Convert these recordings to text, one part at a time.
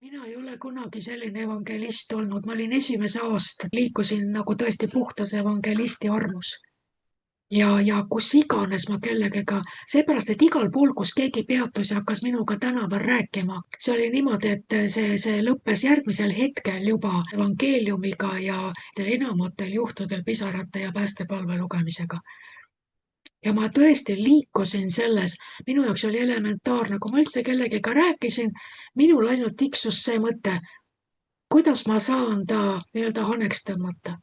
mina ei ole kunagi selline evangelist olnud, ma olin esimese aasta, liikusin nagu tõesti puhtas evangelisti armus. Ja kus iganes ma kellegagi, seepärast, et igal pool, kus keegi peatus ja hakkas minuga tänaval rääkima, see oli niimoodi, et see lõppes järgmisel hetkel juba evangeeliumiga ja enamatel juhtudel pisarate ja päästepalve lugemisega. Ja ma tõesti liikusin selles, minu jaoks oli elementaarne, kui ma üldse kellegiga rääkisin, minul ainult tiksus see mõte, kuidas ma saan ta nii-öelda haneks tõmmata.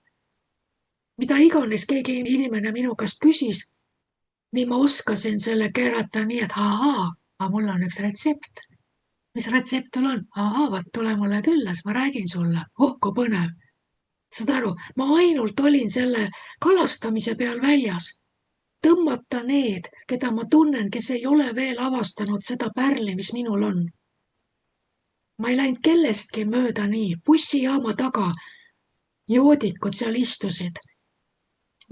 Mida iganes keegi inimene minu käest küsis, nii ma oskasin selle keerata nii, et ahaa, aga mul on üks retsept. Mis retsept sul on? Ahaa, vaat tule mulle külla, siis ma räägin sulle. Oh, kui põnev. Saad aru, ma ainult olin selle kalastamise peal väljas. Tõmmata need, keda ma tunnen, kes ei ole veel avastanud seda pärli, mis minul on. Ma ei läinud kellestki mööda nii, bussijaama taga joodikud seal istusid.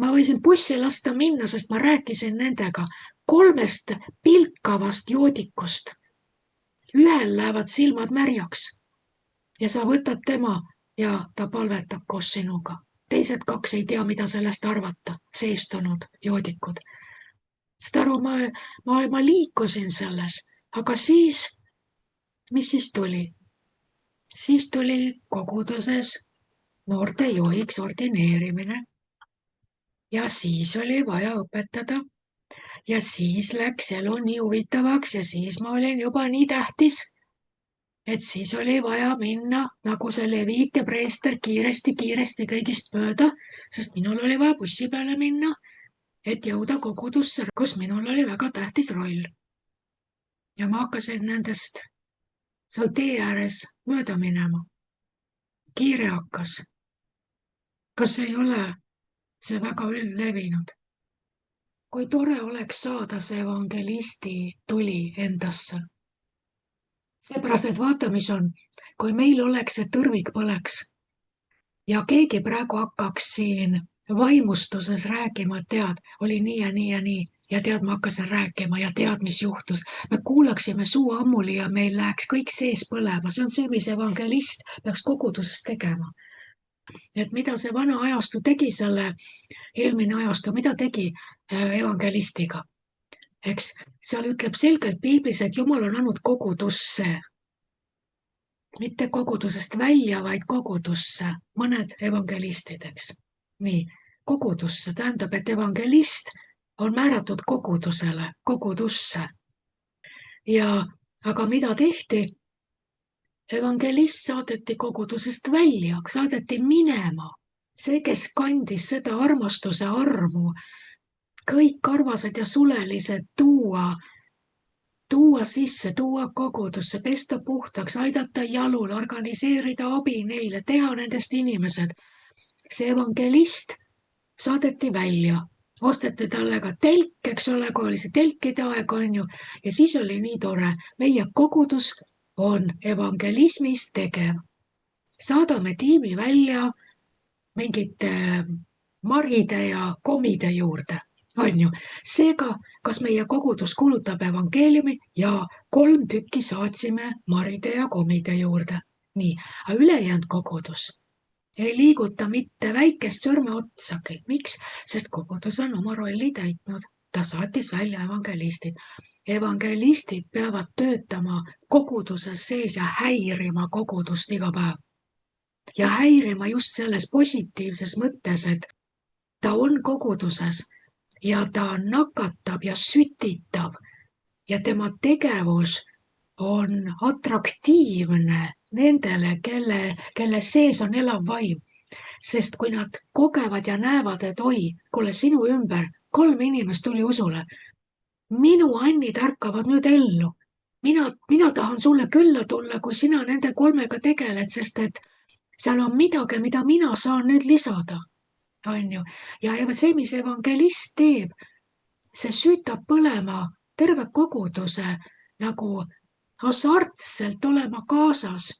Ma võisin bussi lasta minna, sest ma rääkisin nendega 3 pilkavast joodikust. Ühel lähevad silmad märjaks ja sa võtad tema ja ta palvetab koos sinuga. Teised 2 ei tea, mida sellest arvata, seestunud joodikud. Sest aru, ma liikusin selles, aga siis, mis siis tuli? Siis tuli koguduses noorte juhiks ordineerimine. Ja siis oli vaja õpetada. Ja siis läks elu nii huvitavaks ja siis ma olin juba nii tähtis, et siis oli vaja minna nagu see leviit ja preester kiiresti kõigist mööda, sest minul oli vaja bussi peale minna, et jõuda kogudusse, kus minul oli väga tähtis roll. Ja ma hakkasin nendest seal tee ääres mööda minema. Kiire hakkas. Kas ei ole see väga üldlevinud? Kui tore oleks saada see evangelisti tuli endasse. Seepärast, et vaata, mis on, kui meil oleks see tõrvik põleks ja keegi praegu hakkaks siin vaimustuses rääkima, et tead, oli nii ja nii ja nii ja tead, ma hakkasin rääkima ja tead, mis juhtus. Me kuulaksime suu ammuli ja meil läheks kõik sees põlema. See on see, mis evangelist peaks koguduses tegema. Et mida see vana ajastu tegi, selle eelmine ajastu, mida tegi evangelistiga? Eks seal ütleb selgelt piiblis, et Jumal on andnud kogudusse. Mitte kogudusest välja, vaid kogudusse. Mõned evangelistid, eks. Nii, kogudusse tähendab, et evangelist on määratud kogudusele, kogudusse. Aga mida tehti? Evangelist saadeti kogudusest välja, saadeti minema. See, kes kandis seda armastuse armu, kõik arvased ja sulelised tuua sisse, tuua kogudusse, pesta puhtaks, aidata jalule, organiseerida abi neile, teha nendest inimesed. See evangelist saadeti välja, osteti talle ka telk, eks ole, kui oli see telkide aeg, on ju, ja siis oli nii tore. Meie kogudus on evangelismis tegev. Saadame tiimi välja mingite maride ja komide juurde. On ju. Seega, kas meie kogudus kuulutab evangeeliumi ja 3 tükki saatsime maride ja komide juurde. Nii, aga ülejäänud kogudus ei liiguta mitte väikest sõrme otsagi. Miks? Sest kogudus on oma rolli täitnud. Ta saatis välja evangelistid. Evangelistid peavad töötama koguduses sees ja häirima kogudust iga päev. Ja häirima just selles positiivses mõttes, et ta on koguduses ja ta nakatab ja sütitab ja tema tegevus on atraktiivne nendele, kelle sees on elav vaim. Sest kui nad kogevad ja näevad, et oi, kuule sinu ümber 3 inimest tuli usule. Minu annid ärkavad nüüd ellu. Mina tahan sulle külla tulla, kui sina nende 3-ga tegeled, sest et seal on midagi, mida mina saan nüüd lisada. On ju. Ja see, mis evangelist teeb, see süütab põlema terve koguduse nagu hasartselt olema kaasas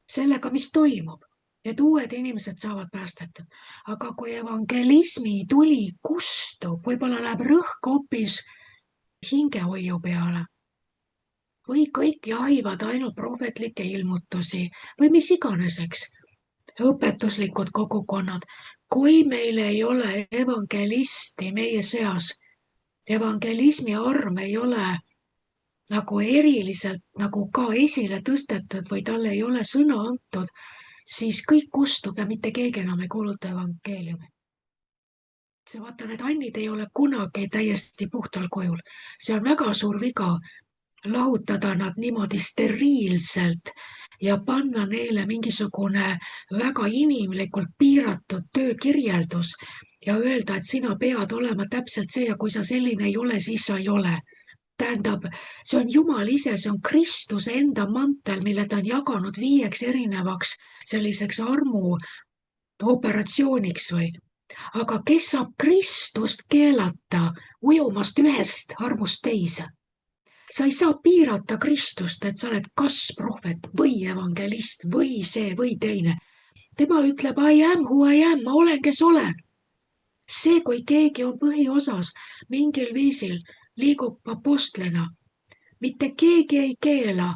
sellega, mis toimub, et uued inimesed saavad päästetud. Aga kui evangelismi tuli kustub, võib-olla läheb rõhk hoopis hingehoiu peale. või kõik jahivad ainult prohvetlikke ilmutusi või mis iganes, eks, õpetuslikud kogukonnad. kui meil ei ole evangelisti meie seas, evangelismi arm ei ole nagu eriliselt nagu ka esile tõstetud või talle ei ole sõna antud, siis kõik kustub ja mitte keegi enam ei kuuluta evangeeliumi. See vaata, need annid ei ole kunagi täiesti puhtal kujul. See on väga suur viga lahutada nad niimoodi steriilselt ja panna neile mingisugune väga inimlikult piiratud töökirjeldus ja öelda, et sina pead olema täpselt see ja kui sa selline ei ole, siis sa ei ole. Tähendab, see on Jumal ise, see on Kristuse enda mantel, mille ta on jaganud 5 erinevaks selliseks armu operatsiooniks või. Aga kes saab Kristust keelata ujumast ühest armust teise? Sa ei saa piirata Kristust, et sa oled kas prohvet või evangelist või see või teine. Tema ütleb I am who I am, ma olen, kes olen. See, kui keegi on põhiosas mingil viisil liigub apostlina, mitte keegi ei keela,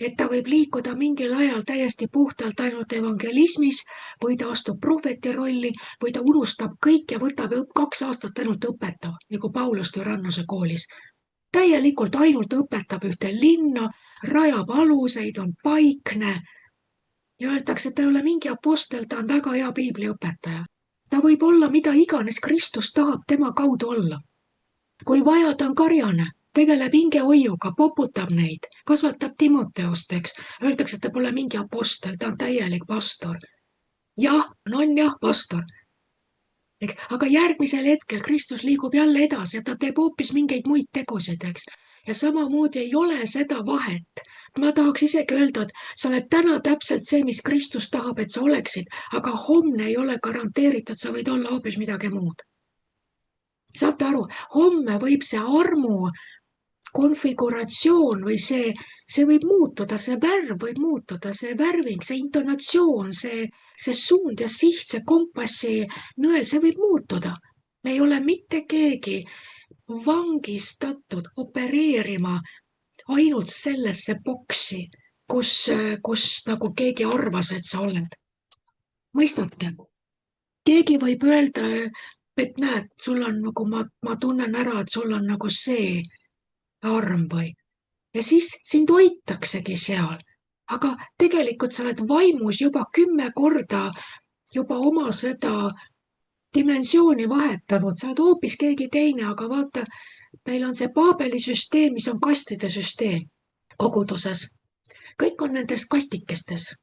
et ta võib liikuda mingil ajal täiesti puhtalt ainult evangelismis või ta astub prohveti rolli või ta unustab kõik ja võtab 2 aastat ainult õpetab, nagu Paulus Türannuse koolis. Täielikult ainult õpetab ühte linna, rajab aluseid, on paikne ja öeldakse, et ta ei ole mingi apostel, ta on väga hea piibliõpetaja. Ta võib olla mida iganes Kristus tahab tema kaudu olla. Kui vaja, ta on karjane, tegeleb hingehoiuga, poputab neid, kasvatab Timoteost, eks. Öeldakse, et ta pole mingi apostel, ta on täielik pastor. Jah, pastor. Eks? Aga järgmisel hetkel Kristus liigub jälle edasi ja ta teeb hoopis mingeid muid tegusid, eks. Ja samamoodi ei ole seda vahet. Ma tahaks isegi öelda, et sa oled täna täpselt see, mis Kristus tahab, et sa oleksid, aga homne ei ole garanteeritud, sa võid olla hoopis midagi muud. Saate aru, homme võib see armu konfiguratsioon või see võib muutuda, see värv võib muutuda, see värving, see intonatsioon, see suund ja siht, see kompassi nõel, see võib muutuda. Me ei ole mitte keegi vangistatud opereerima ainult sellesse boksi, kus nagu keegi arvas, et sa oled. Mõistate? Keegi võib öelda, et näed, sul on nagu, ma tunnen ära, et sul on nagu see arm või. Ja siis sind hoitaksegi seal. Aga tegelikult sa oled vaimus juba 10 korda juba oma seda dimensiooni vahetanud. Sa oled hoopis keegi teine, aga vaata, meil on see Paabeli süsteem, mis on kastide süsteem koguduses. Kõik on nendes kastikestes.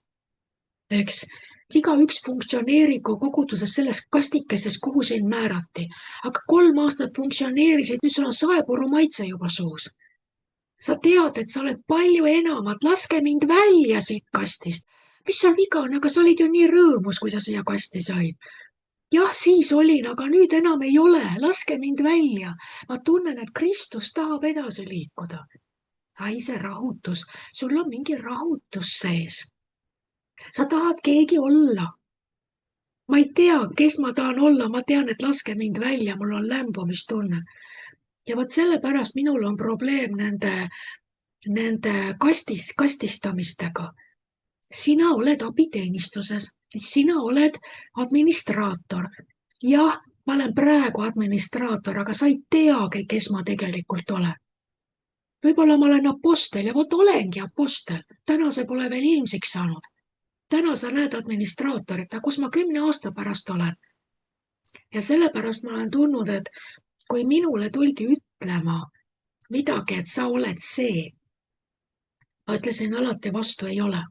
Eks? Igaüks funktsioneerigu koguduses selles kastikeses, kuhu sind määrati. Aga 3 aastat funktsioneerisid, nüüd sul on saepuru maitse juba suus. Sa tead, et sa oled palju enamat, laske mind välja siit kastist. Mis seal viga on, aga sa olid ju nii rõõmus, kui sa siia kasti said. Jah, siis olin, aga nüüd enam ei ole, laske mind välja. Ma tunnen, et Kristus tahab edasi liikuda. Ai, see rahutus, sul on mingi rahutus sees. Sa tahad keegi olla. Ma ei tea, kes ma tahan olla, ma tean, et laske mind välja, mul on lämbumistunne. Ja vot sellepärast minul on probleem nende kastistamistega. Sina oled abiteenistuses, sina oled administraator. Jah, ma olen praegu administraator, aga sa ei teagi, kes ma tegelikult olen. Võib-olla ma olen apostel ja vot olengi apostel. Täna see pole veel ilmsiks saanud. Täna sa näed administraatorit, aga kus ma 10 aasta pärast olen. Ja sellepärast ma olen tundnud, et kui minule tuldi ütlema midagi, et sa oled see, ma ütlesin alati vastu ei ole.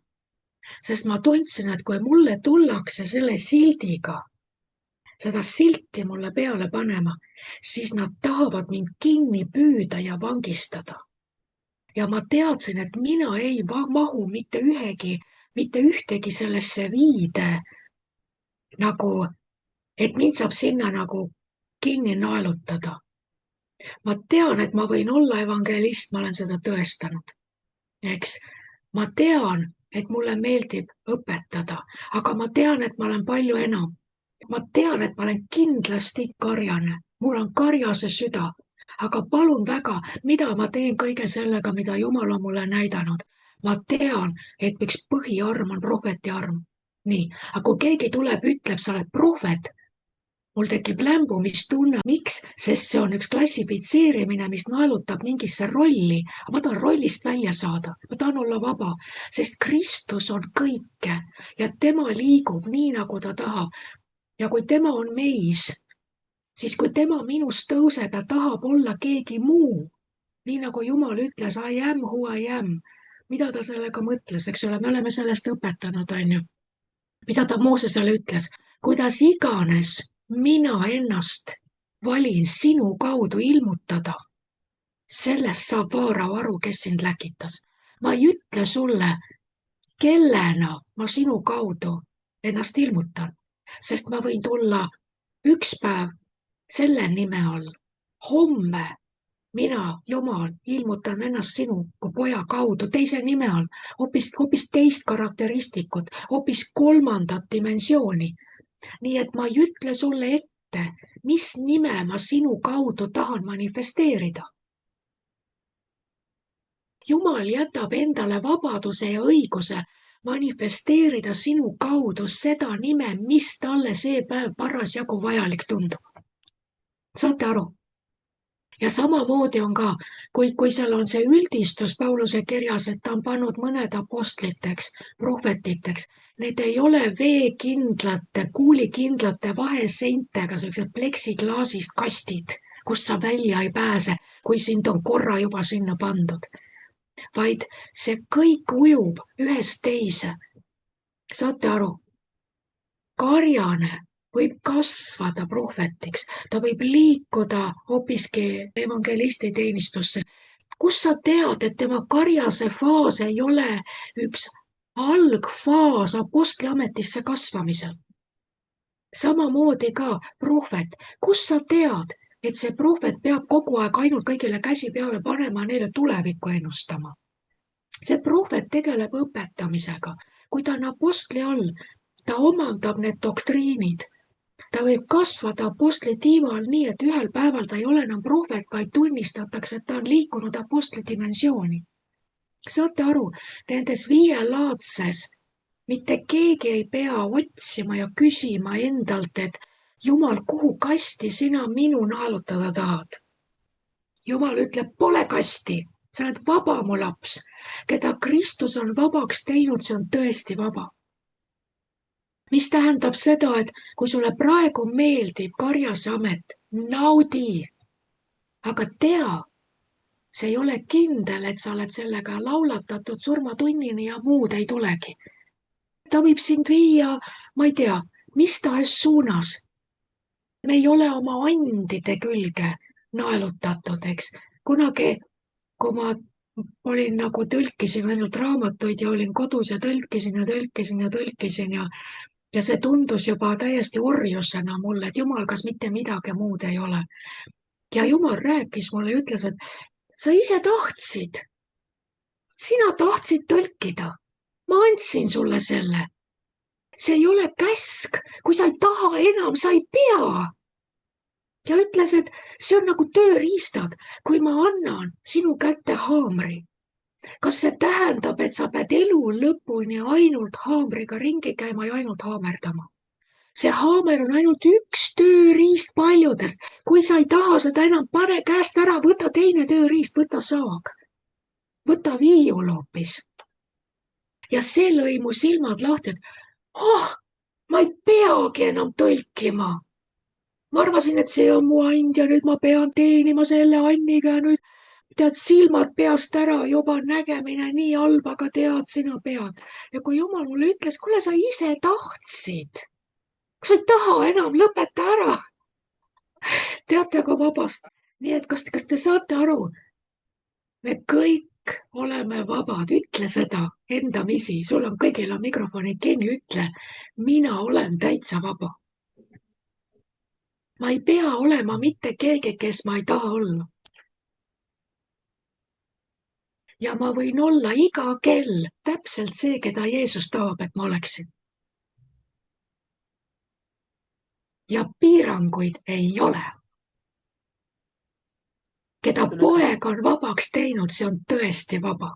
Sest ma tundsin, et kui mulle tullakse selle sildiga, seda silti mulle peale panema, siis nad tahavad mind kinni püüda ja vangistada. Ja ma teadsin, et mina ei mahu mitte ühtegi sellesse viide, nagu, et mind saab sinna nagu kinni naelutada. Ma tean, et ma võin olla evangelist, ma olen seda tõestanud. Eks, ma tean, et mulle meeldib õpetada, aga ma tean, et ma olen palju enam. Ma tean, et ma olen kindlasti karjane, mul on karjase süda, aga palun väga, mida ma teen kõige sellega, mida Jumal on mulle näidanud? Ma tean, et üks põhiarm on prohveti arm. Nii, aga kui keegi tuleb, ütleb, sa oled prohvet, mul tekib lämbumistunne, miks? Sest see on üks klassifitseerimine, mis naelutab mingisse rolli. Ma tahan rollist välja saada, ma tahan olla vaba, sest Kristus on kõike ja tema liigub nii, nagu ta tahab. Ja kui tema on meis, siis kui tema minust tõuseb ja tahab olla keegi muu, nii nagu Jumal ütles, I am who I am, mida ta sellega mõtles, eks ole, me oleme sellest õpetanud, on ju. Mida ta Moosesele ütles, kuidas iganes mina ennast valin sinu kaudu ilmutada, sellest saab Vaarao aru, kes sind läkitas. Ma ei ütle sulle, kellena ma sinu kaudu ennast ilmutan, sest ma võin tulla üks päev selle nime all. Homme mina, Jumal, ilmutan ennast sinu kui poja kaudu teise nime all, hoopis teist karakteristikut, hoopis kolmandat dimensiooni. Nii et ma ei ütle sulle ette, mis nime ma sinu kaudu tahan manifesteerida. Jumal jätab endale vabaduse ja õiguse manifesteerida sinu kaudu seda nime, mis talle see päev parasjagu vajalik tundub. Saate aru? Ja samamoodi on ka, kui seal on see üldistus Pauluse kirjas, et ta on pannud mõned apostliteks, prohvetiteks, need ei ole veekindlate, kuulikindlate vaheseintega, sellised pleksiklaasist kastid, kust sa välja ei pääse, kui sind on korra juba sinna pandud. Vaid see kõik ujub ühest teise. Saate aru? Karjane võib kasvada prohvetiks, ta võib liikuda hoopiski evangelisti teenistusse. Kus sa tead, et tema karjase faas ei ole üks algfaas apostliametisse kasvamisel? Samamoodi ka prohvet. Kus sa tead, et see prohvet peab kogu aeg ainult kõigile käsi peale panema, neile tulevikku ennustama? See prohvet tegeleb õpetamisega. Kui ta on apostli all, ta omandab need doktriinid. Ta võib kasvada apostli tiival nii, et ühel päeval ta ei ole enam prohvet, vaid tunnistatakse, et ta on liikunud apostli dimensiooni. Saate aru, nendes 5 laadses mitte keegi ei pea otsima ja küsima endalt, et Jumal, kuhu kasti sina minu naelutada tahad? Jumal ütleb, pole kasti, sa oled vaba, mu laps. Keda Kristus on vabaks teinud, see on tõesti vaba. Mis tähendab seda, et kui sulle praegu meeldib karjase amet, naudi. Aga tea, see ei ole kindel, et sa oled sellega laulatatud surmatunnini ja muud ei tulegi. Ta võib sind viia, ma ei tea, mis tahes suunas. Me ei ole oma andide külge naelutatud, eks. Kunagi, kui ma olin nagu tõlkisin ainult raamatuid ja olin kodus ja tõlkisin ja see tundus juba täiesti orjusena mulle, et Jumal, kas mitte midagi muud ei ole. Ja Jumal rääkis mulle ja ütles, et sa ise tahtsid. Sina tahtsid tõlkida. Ma andsin sulle selle. See ei ole käsk. Kui sa ei taha enam, sa ei pea. Ja ütles, et see on nagu tööriistad. Kui ma annan sinu kätte haamri, kas see tähendab, et sa pead elu lõpuni ainult haamriga ringi käima ja ainult haamerdama? See haamer on ainult üks tööriist paljudest. Kui sa ei taha seda enam, pane käest ära, võta teine tööriist, võta saag. Võta viiul hoopis. Ja see lõi mu silmad lahti, et ma ei peagi enam tõlkima. Ma arvasin, et see on mu and ja nüüd ma pean teenima selle anniga ja nüüd tead silmad peast ära, juba nägemine nii halb, aga tead, sina pead. Ja kui Jumal mulle ütles, kuule, sa ise tahtsid. Kui sa ei taha enam, lõpeta ära. Teate, kui vabast. Nii et kas te saate aru? Me kõik oleme vabad. Ütle seda endamisi. Sul on kõigil on mikrofoni kinni. Ütle, mina olen täitsa vaba. Ma ei pea olema mitte keegi, kes ma ei taha olla. Ja ma võin olla iga kell täpselt see, keda Jeesus tahab, et ma oleksin. Ja piiranguid ei ole. keda sul on, poeg on vabaks teinud, see on tõesti vaba.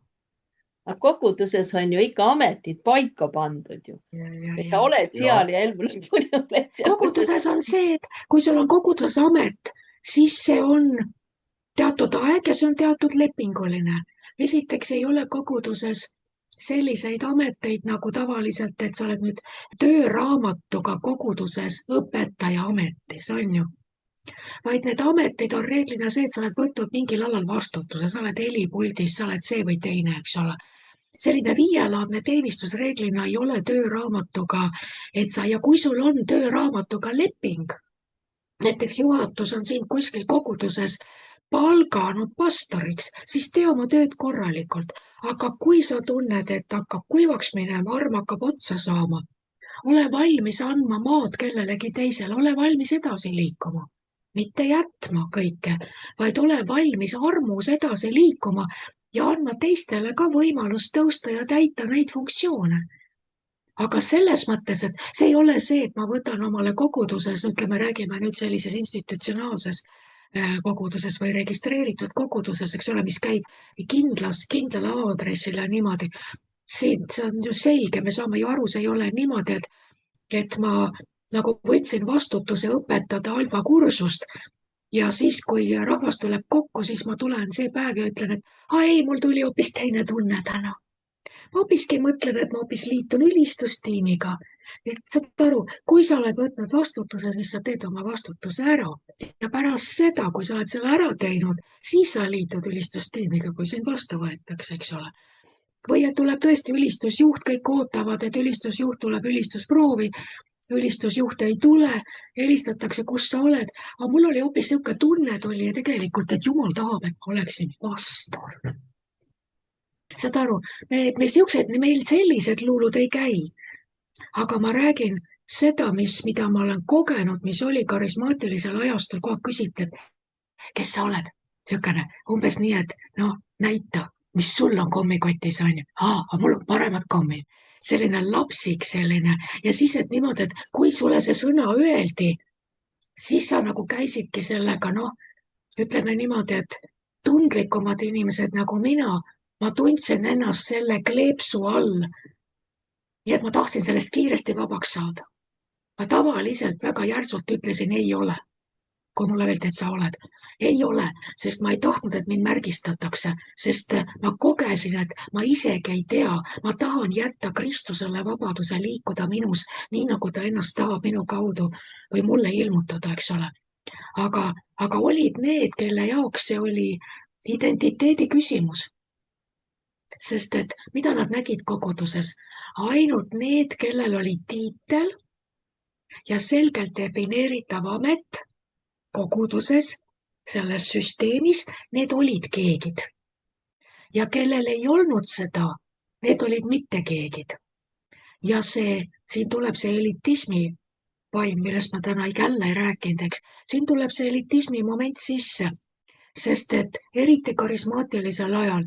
aga koguduses on ju ikka ametid paika pandud ju. ja sa oled Ja. seal ja elu lõpuni oled seal. koguduses on see, et kui sul on koguduses amet, siis see on teatud aeg ja see on teatud lepinguline. esiteks ei ole koguduses selliseid ameteid nagu tavaliselt, et sa oled nüüd tööraamatuga koguduses õpetaja ametis, on ju. Vaid need ametid on reeglina see, et sa oled võtnud mingil alal vastutuse, sa oled helipuldis, sa oled see või teine, eks ole. Selline viielaadne teenistus reeglina ei ole tööraamatuga, et sa, ja kui sul on tööraamatuga leping, näiteks juhatus on sind kuskil koguduses palganud pastoriks, siis tee oma tööd korralikult. Aga kui sa tunned, et hakkab kuivaks minema, arm hakkab otsa saama, ole valmis andma maad kellelegi teisele, ole valmis edasi liikuma. Mitte jätma kõike, vaid ole valmis armus edasi liikuma ja andma teistele ka võimalust tõusta ja täita neid funktsioone. Aga selles mõttes, et see ei ole see, et ma võtan omale koguduses, ütleme, räägime nüüd sellises institutsionaalses koguduses või registreeritud koguduses, eks ole, mis käib kindlale aadressile niimoodi. See on ju selge, me saame ju aru, see ei ole niimoodi, et ma nagu võtsin vastutuse õpetada alfakursust ja siis, kui rahvas tuleb kokku, siis ma tulen see päev ja ütlen, et ei, mul tuli hoopis teine tunne täna. Ma hoopiski mõtlen, et ma hoopis liitun ülistustiimiga. Et saad aru, kui sa oled võtnud vastutuse, siis sa teed oma vastutuse ära. Ja pärast seda, kui sa oled selle ära teinud, siis sa liitud ülistustiimiga, kui sind vastu võetakse, eks ole. Või et tuleb tõesti ülistusjuht, kõik ootavad, et ülistusjuht tuleb ülistusproovi, ülistusjuht ei tule, helistatakse, kus sa oled. Aga mul oli hoopis selline tunne tuli ja tegelikult, et Jumal tahab, et ma oleksin pastor. Saad aru, meil sellised luulud ei käi. Aga ma räägin seda, mida ma olen kogenud, mis oli karismaatilisel ajastul, kogu aeg küsiti, et kes sa oled? Sükene, umbes nii, et näita, mis sul on kommikotis, on ju. Aga mul on paremad kommid. Selline lapsik selline. Ja siis, et niimoodi, et kui sulle see sõna öeldi, siis sa nagu käisidki sellega, ütleme niimoodi, et tundlikumad inimesed nagu mina, ma tundsin ennast selle kleepsu all. Nii et ma tahtsin sellest kiiresti vabaks saada. Ma tavaliselt väga järsult ütlesin, ei ole. Kui mulle öeldi, et sa oled. Ei ole, sest ma ei tahtnud, et mind märgistatakse, sest ma kogesin, et ma isegi ei tea, ma tahan jätta Kristusele vabaduse liikuda minus, nii nagu ta ennast tahab minu kaudu või mulle ilmutada, eks ole. Aga olid need, kelle jaoks see oli identiteedi küsimus. Sest et mida nad nägid koguduses? Ainult need, kellel oli tiitel ja selgelt defineeritav amet koguduses, selles süsteemis, need olid keegid. Ja kellel ei olnud seda, need olid mitte keegid. Ja siin tuleb see elitismi vaim, millest ma täna jälle ei rääkinud, eks. Siin tuleb see elitismi moment sisse, sest et eriti karismaatilisel ajal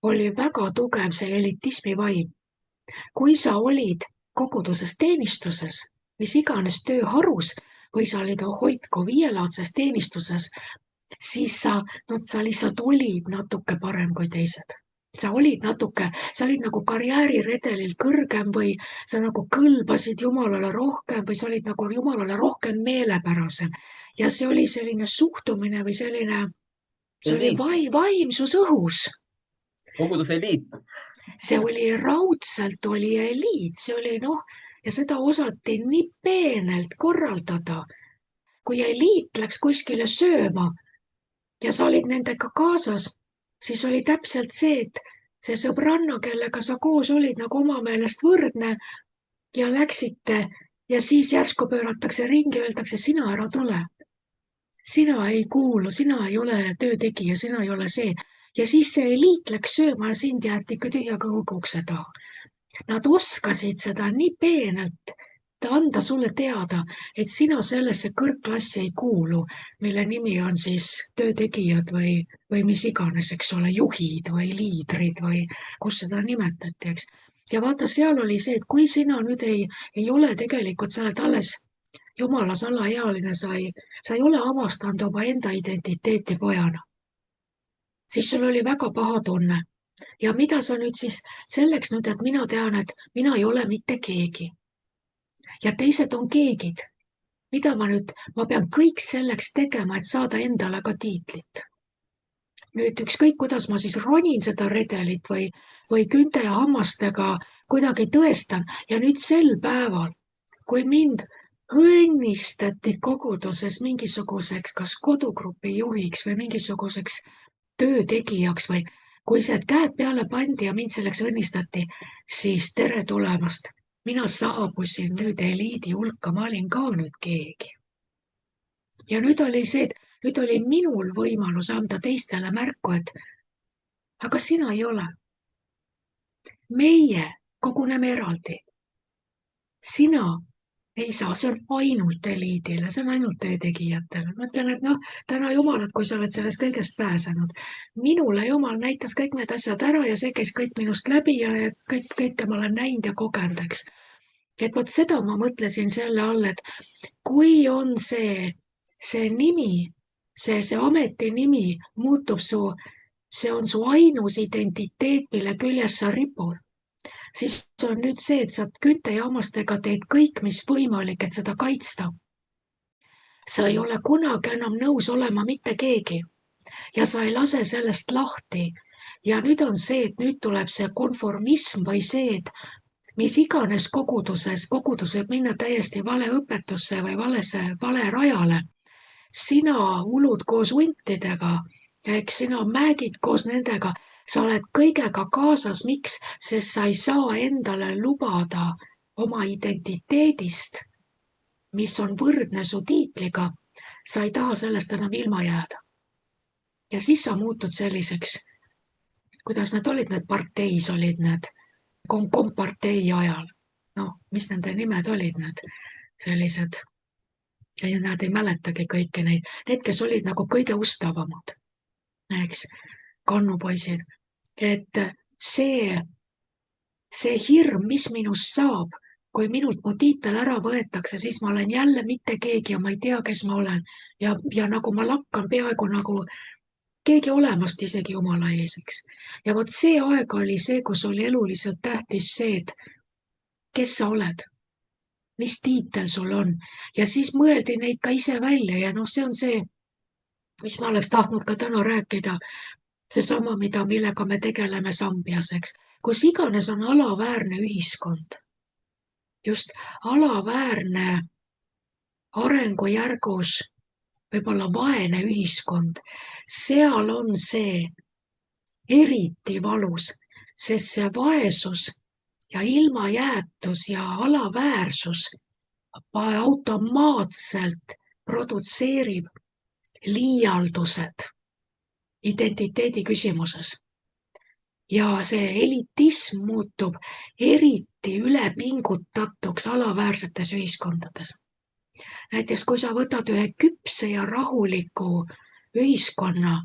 oli väga tugev see elitismi vaim. Kui sa olid koguduses teenistuses, mis iganes tööharus, või sa olid hoidko viielaadses teenistuses, siis sa lihtsalt olid natuke parem kui teised. Sa olid nagu karjääriredelil kõrgem või sa nagu kõlbasid Jumalale rohkem või sa olid nagu Jumalale rohkem meelepärasem. Ja see oli selline suhtumine või selline, see oli vaimsus õhus. Koguduse eliit. See oli raudselt oli eliit, see oli ja seda osati nii peenelt korraldada. Kui eliit läks kuskile sööma ja sa olid nendega kaasas, siis oli täpselt see, et see sõbranna, kellega sa koos olid nagu oma meelest võrdne ja läksite ja siis järsku pööratakse ringi ja öeldakse, sina ära tule. Sina ei kuulu, sina ei ole töötegija, sina ei ole see. Ja siis see eliit läks sööma ja sind jäeti ikka tühja kõhuga ukse taha. Nad oskasid seda nii peenelt anda sulle teada, et sina sellesse kõrgklassi ei kuulu, mille nimi on siis töötegijad või mis iganes, eks ole, juhid või liidrid või kus seda nimetati, eks. Ja vaata, seal oli see, et kui sina nüüd ei ole tegelikult, sa oled alles Jumalas alaealine, sa ei ole avastanud oma enda identiteeti pojana. siis sul oli väga paha tunne. Ja mida sa nüüd siis selleks nüüd, et mina tean, et mina ei ole mitte keegi. Ja teised on keegid. Mida ma pean kõik selleks tegema, et saada endale ka tiitlit. Nüüd ükskõik, kuidas ma siis ronin seda redelit või künte ja hammastega kuidagi tõestan. Ja nüüd sel päeval, kui mind õnnistati koguduses mingisuguseks kas kodugrupi juhiks või mingisuguseks töötegijaks või kui see käed peale pandi ja mind selleks õnnistati, siis tere tulemast. Mina saabusin nüüd eliidi hulka, ma olin ka nüüd keegi. Ja nüüd oli see, et nüüd oli minul võimalus anda teistele märku, et aga sina ei ole. Meie koguneme eraldi. Sina ei saa, see on ainult eliidile, see on ainult töötegijatele. Ma ütlen, et täna jumalat, kui sa oled sellest kõigest pääsenud. Minule jumal näitas kõik need asjad ära ja see käis kõik minust läbi ja kõike ma olen näinud ja kogenud, eks. Et vot seda ma mõtlesin selle all, et kui on see nimi, see ameti nimi muutub see on su ainus identiteet, mille küljes sa ripud, siis on nüüd see, et sa künte ja hammastega teed kõik, mis võimalik, et seda kaitsta. Sa ei ole kunagi enam nõus olema mitte keegi ja sa ei lase sellest lahti. Ja nüüd on see, et nüüd tuleb see konformism või see, et mis iganes kogudus võib minna täiesti vale õpetusse või vale rajale. Sina ulud koos huntidega, eks sina mägid koos nendega, sa oled kõigega kaasas, miks? Sest sa ei saa endale lubada oma identiteedist, mis on võrdne su tiitliga, sa ei taha sellest enam ilma jääda. Ja siis sa muutud selliseks, kuidas need olid, need parteis olid need, kompartei ajal. Mis nende nimed olid need sellised? Ja nad ei mäletagi kõiki neid, kes olid nagu kõige ustavamad, eks, kannupoisid, et see hirm, mis minust saab, kui minult mu tiitel ära võetakse, siis ma olen jälle mitte keegi ja ma ei tea, kes ma olen. Ja nagu ma lakkan peaaegu nagu keegi olemast isegi Jumala ees, eks. Ja vot see aeg oli see, kus oli eluliselt tähtis see, et kes sa oled, mis tiitel sul on. Ja siis mõeldi neid ka ise välja ja see on see, mis ma oleks tahtnud ka täna rääkida, seesama, millega me tegeleme Sambias, eks. Kus iganes on alaväärne ühiskond, just alaväärne arengujärgus võib-olla vaene ühiskond, seal on see eriti valus, sest see vaesus ja ilmajäetus ja alaväärsus automaatselt produtseerib liialdused identiteedi küsimuses. Ja see elitism muutub eriti ülepingutatuks alaväärsetes ühiskondades. Näiteks kui sa võtad ühe küpse ja rahuliku ühiskonna,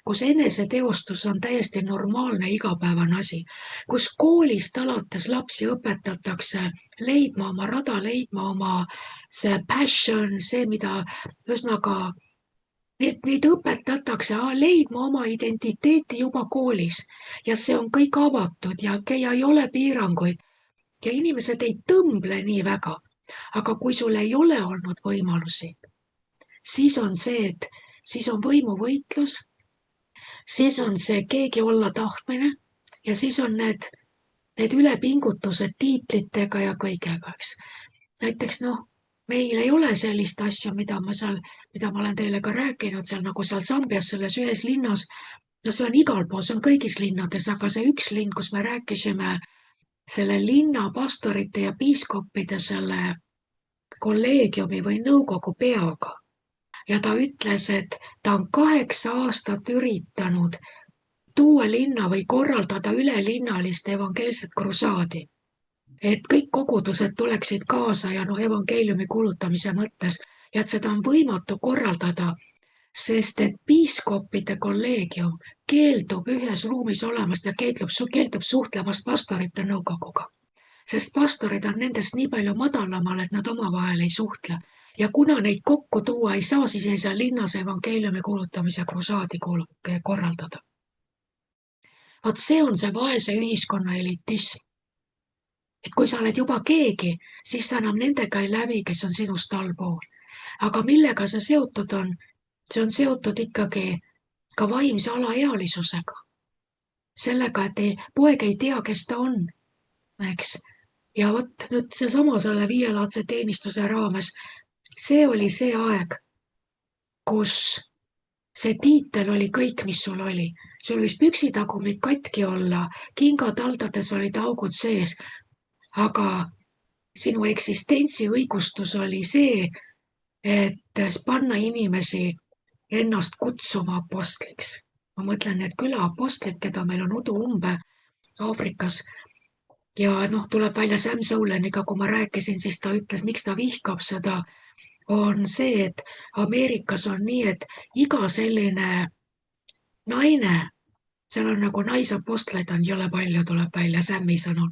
kus eneseteostus on täiesti normaalne igapäevane asi, kus koolist alates lapsi õpetatakse leidma oma rada, leidma oma see passion, see, mida ühesõnaga neid õpetatakse leidma oma identiteeti juba koolis ja see on kõik avatud ja ei ole piiranguid ja inimesed ei tõmble nii väga. Aga kui sul ei ole olnud võimalusi, siis on see, et siis on võimuvõitlus, siis on see keegi olla tahtmine ja siis on need ülepingutused tiitlitega ja kõigega, eks. Näiteks meil ei ole sellist asja, mida ma olen teile ka rääkinud, seal nagu seal Sambias selles ühes linnas, see on igal pool, see on kõigis linnades, aga see üks linn, kus me rääkisime selle linna pastorite ja piiskoppide selle kolleegiumi või nõukogu peaga. Ja ta ütles, et ta on 8 aastat üritanud tuua linna või korraldada ülelinnalist evangeelset krusaadi. Et kõik kogudused tuleksid kaasa ja evangeeliumi kuulutamise mõttes ja et seda on võimatu korraldada, sest et piiskoppide kolleegium keeldub ühes ruumis olemast ja keeldub suhtlemast pastorite nõukoguga. Sest pastorid on nendest nii palju madalamal, et nad omavahel ei suhtle. Ja kuna neid kokku tuua ei saa, siis ei saa linnas evangeeliumi kuulutamise krusaadi korraldada. Vot see on see vaese ühiskonna elitism. Et kui sa oled juba keegi, siis sa enam nendega ei lävi, kes on sinust allpool. Aga millega see seotud on? See on seotud ikkagi ka vaimse alaealisusega. Sellega, et poeg ei tea, kes ta on, eks. Ja vot nüüd seesama selle viielaadse teenistuse raames, see oli see aeg, kus see tiitel oli kõik, mis sul oli. Sul võis püksitagumik katki olla, kingataldades olid augud sees, aga sinu eksistentsi õigustus oli see, et panna inimesi ennast kutsuma apostliks. Ma mõtlen need külaapostrid, keda meil on udu-umbe Aafrikas. Ja tuleb välja Sam Soleniga, kui ma rääkisin, siis ta ütles, miks ta vihkab seda, on see, et Ameerikas on nii, et iga selline naine, seal on nagu naisapostleid on jõle palju, tuleb välja Sami sõnul.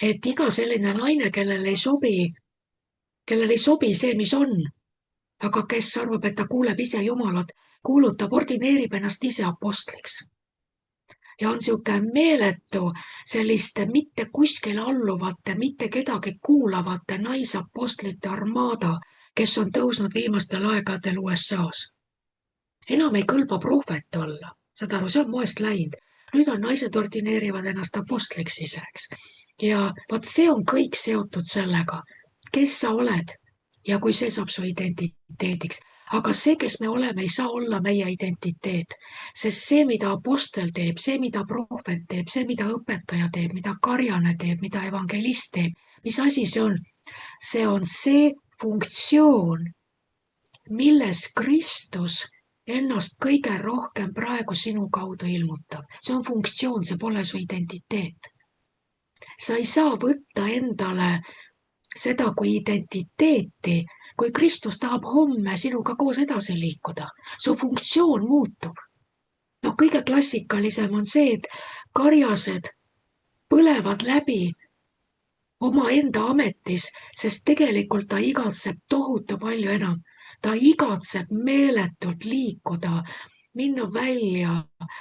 Et iga selline naine, kellel ei sobi see, mis on, aga kes arvab, et ta kuuleb ise Jumalat, kuulutab, ordineerib ennast ise apostliks. Ja on siuke meeletu selliste mitte kuskile alluvate, mitte kedagi kuulavate naisapostlite armaada, kes on tõusnud viimastel aegadel USA-s. Enam ei kõlba prohvet olla, saad aru, see on moest läinud. Nüüd on naised ordineerivad ennast apostliks iseks. Ja vot see on kõik seotud sellega, kes sa oled ja kui see saab su identiteediks. Aga see, kes me oleme, ei saa olla meie identiteet, sest see, mida apostel teeb, see, mida prohvet teeb, see, mida õpetaja teeb, mida karjane teeb, mida evangelist teeb, mis asi see on? See on see funktsioon, milles Kristus ennast kõige rohkem praegu sinu kaudu ilmutab. See on funktsioon, see pole su identiteet. Sa ei saa võtta endale seda kui identiteeti, kui Kristus tahab homme sinuga koos edasi liikuda. Su funktsioon muutub. Kõige klassikalisem on see, et karjased põlevad läbi oma enda ametis, sest tegelikult ta igatseb tohutu palju enam. Ta igatseb meeletult liikuda, minna välja,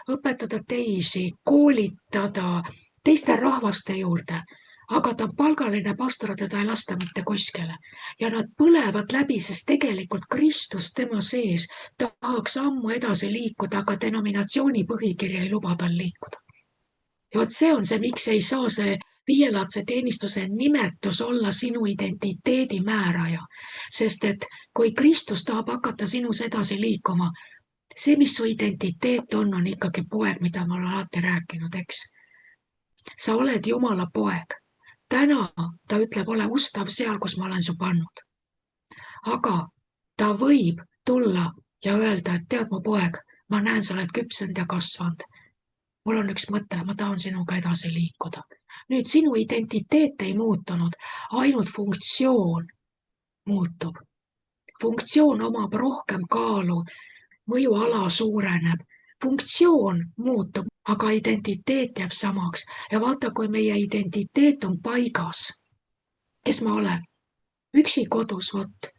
õpetada teisi, koolitada teiste rahvaste juurde. Aga ta on palgaline pastor, teda ei lasta mitte kuskile. Ja nad põlevad läbi, sest tegelikult Kristus tema sees tahaks ammu edasi liikuda, aga denominatsiooni põhikiri ei luba tal liikuda. Ja vot see on see, miks ei saa see viielaadse teenistuse nimetus olla sinu identiteedi määraja. Sest et kui Kristus tahab hakata sinus edasi liikuma, see, mis su identiteet on ikkagi poeg, mida ma olen alati rääkinud, eks. Sa oled Jumala poeg. Täna ta ütleb, ole ustav seal, kus ma olen su pannud. Aga ta võib tulla ja öelda, et tead mu poeg, ma näen, sa oled küpsend ja kasvanud. Mul on üks mõte, ma tahan sinuga edasi liikuda. Nüüd sinu identiteet ei muutunud, ainult funktsioon muutub. Funktsioon omab rohkem kaalu, mõjuala suureneb. Funktsioon muutub, aga identiteet jääb samaks. Ja vaata, kui meie identiteet on paigas, kes ma olen? Üksi kodus, vot,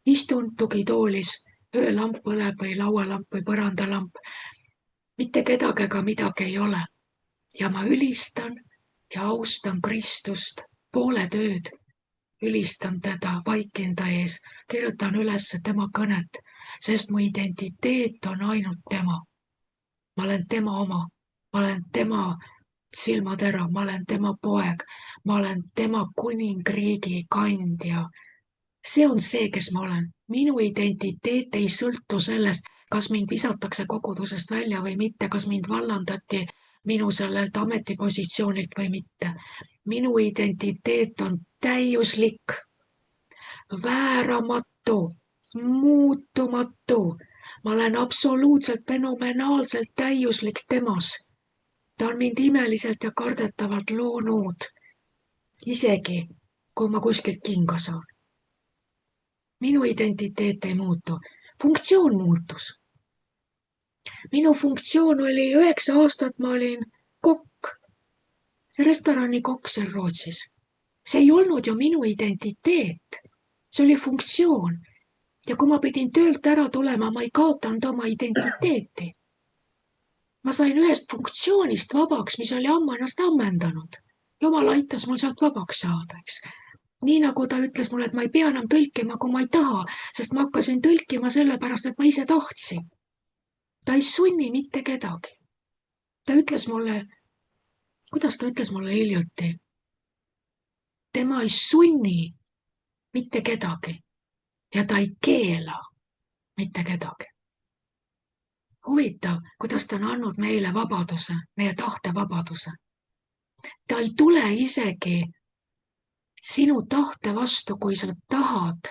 istun tugitoolis, öölamp põleb või laualamp või põrandalamp. Mitte kedagi ega midagi ei ole. Ja ma ülistan ja austan Kristust pooled ööd. Ülistan teda vaikinda ees, kirjutan üles tema kõnet, sest mu identiteet on ainult tema. Ma olen tema oma, ma olen tema silmatera, ma olen tema poeg, ma olen tema kuningriigi kandja. See on see, kes ma olen. Minu identiteet ei sõltu sellest, kas mind visatakse kogudusest välja või mitte, kas mind vallandati minu sellelt ametipositsioonilt või mitte. Minu identiteet on täiuslik, vääramatu, muutumatu. Ma olen absoluutselt fenomenaalselt täiuslik temas. Ta on mind imeliselt ja kardetavalt loonud, isegi kui ma kuskilt kinga saan. Minu identiteet ei muutu, funktsioon muutus. Minu funktsioon oli 9 aastat, ma olin kokk, restoranikokk seal Rootsis. See ei olnud ju minu identiteet, see oli funktsioon. Ja kui ma pidin töölt ära tulema, ma ei kaotanud oma identiteeti. ma sain ühest funktsioonist vabaks, mis oli ammu ennast ammendanud. Jumal aitas mul sealt vabaks saada, eks. Nii nagu ta ütles mulle, et ma ei pea enam tõlkima, kui ma ei taha, sest ma hakkasin tõlkima sellepärast, et ma ise tahtsin. Ta ei sunni mitte kedagi. Ta ütles mulle, kuidas ta ütles mulle hiljuti? Tema ei sunni mitte kedagi ja ta ei keela mitte kedagi. Huvitav, kuidas ta on andnud meile vabaduse, meie tahtevabaduse. Ta ei tule isegi sinu tahte vastu, kui sa tahad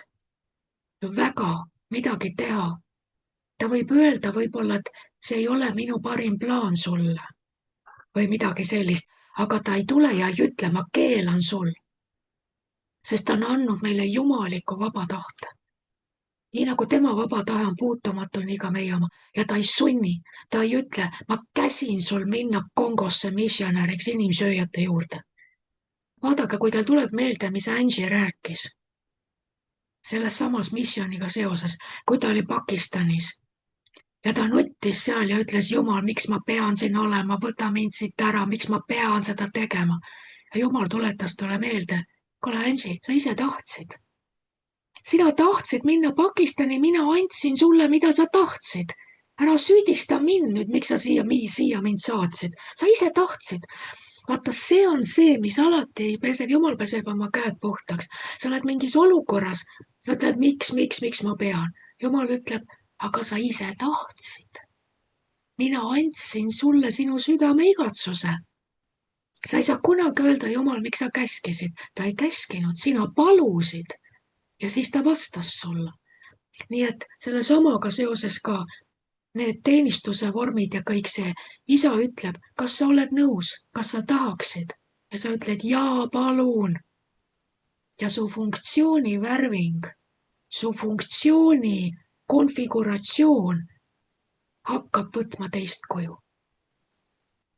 väga midagi teha. Ta võib öelda võib-olla, et see ei ole minu parim plaan sulle või midagi sellist, aga ta ei tule ja ei ütle, ma keelan sul. Sest ta on andnud meile jumaliku vaba tahte. Nii nagu tema vaba tahe on puutumatu, nii ka meie oma. Ja ta ei sunni, ta ei ütle, ma käsin sul minna Kongosse missionäriks inimsööjate juurde. Vaadake, kui teil tuleb meelde, mis Angie rääkis selles samas missioniga seoses, kui ta oli Pakistanis. Ja ta nuttis seal ja ütles, Jumal, miks ma pean siin olema, võta mind siit ära, miks ma pean seda tegema. Ja Jumal tuletas talle meelde, kuule Angie, sa ise tahtsid. Sina tahtsid minna Pakistani, mina andsin sulle, mida sa tahtsid. Ära süüdista mind nüüd, miks sa siia mind saatsid. Sa ise tahtsid. Vaata, see on see, mis alati peseb, Jumal peseb oma käed puhtaks. Sa oled mingis olukorras, ütleb, miks ma pean. Jumal ütleb, aga sa ise tahtsid. Mina andsin sulle sinu südame igatsuse. Sa ei saa kunagi öelda, Jumal, miks sa käskisid. Ta ei käskinud, sina palusid. Ja siis ta vastas sulle. Nii et selle samaga seoses ka need teenistuse vormid ja kõik see. Isa ütleb, kas sa oled nõus, kas sa tahaksid? Ja sa ütled, jaa, palun. Ja su funktsiooni värving, su funktsiooni konfiguratsioon hakkab võtma teist kuju.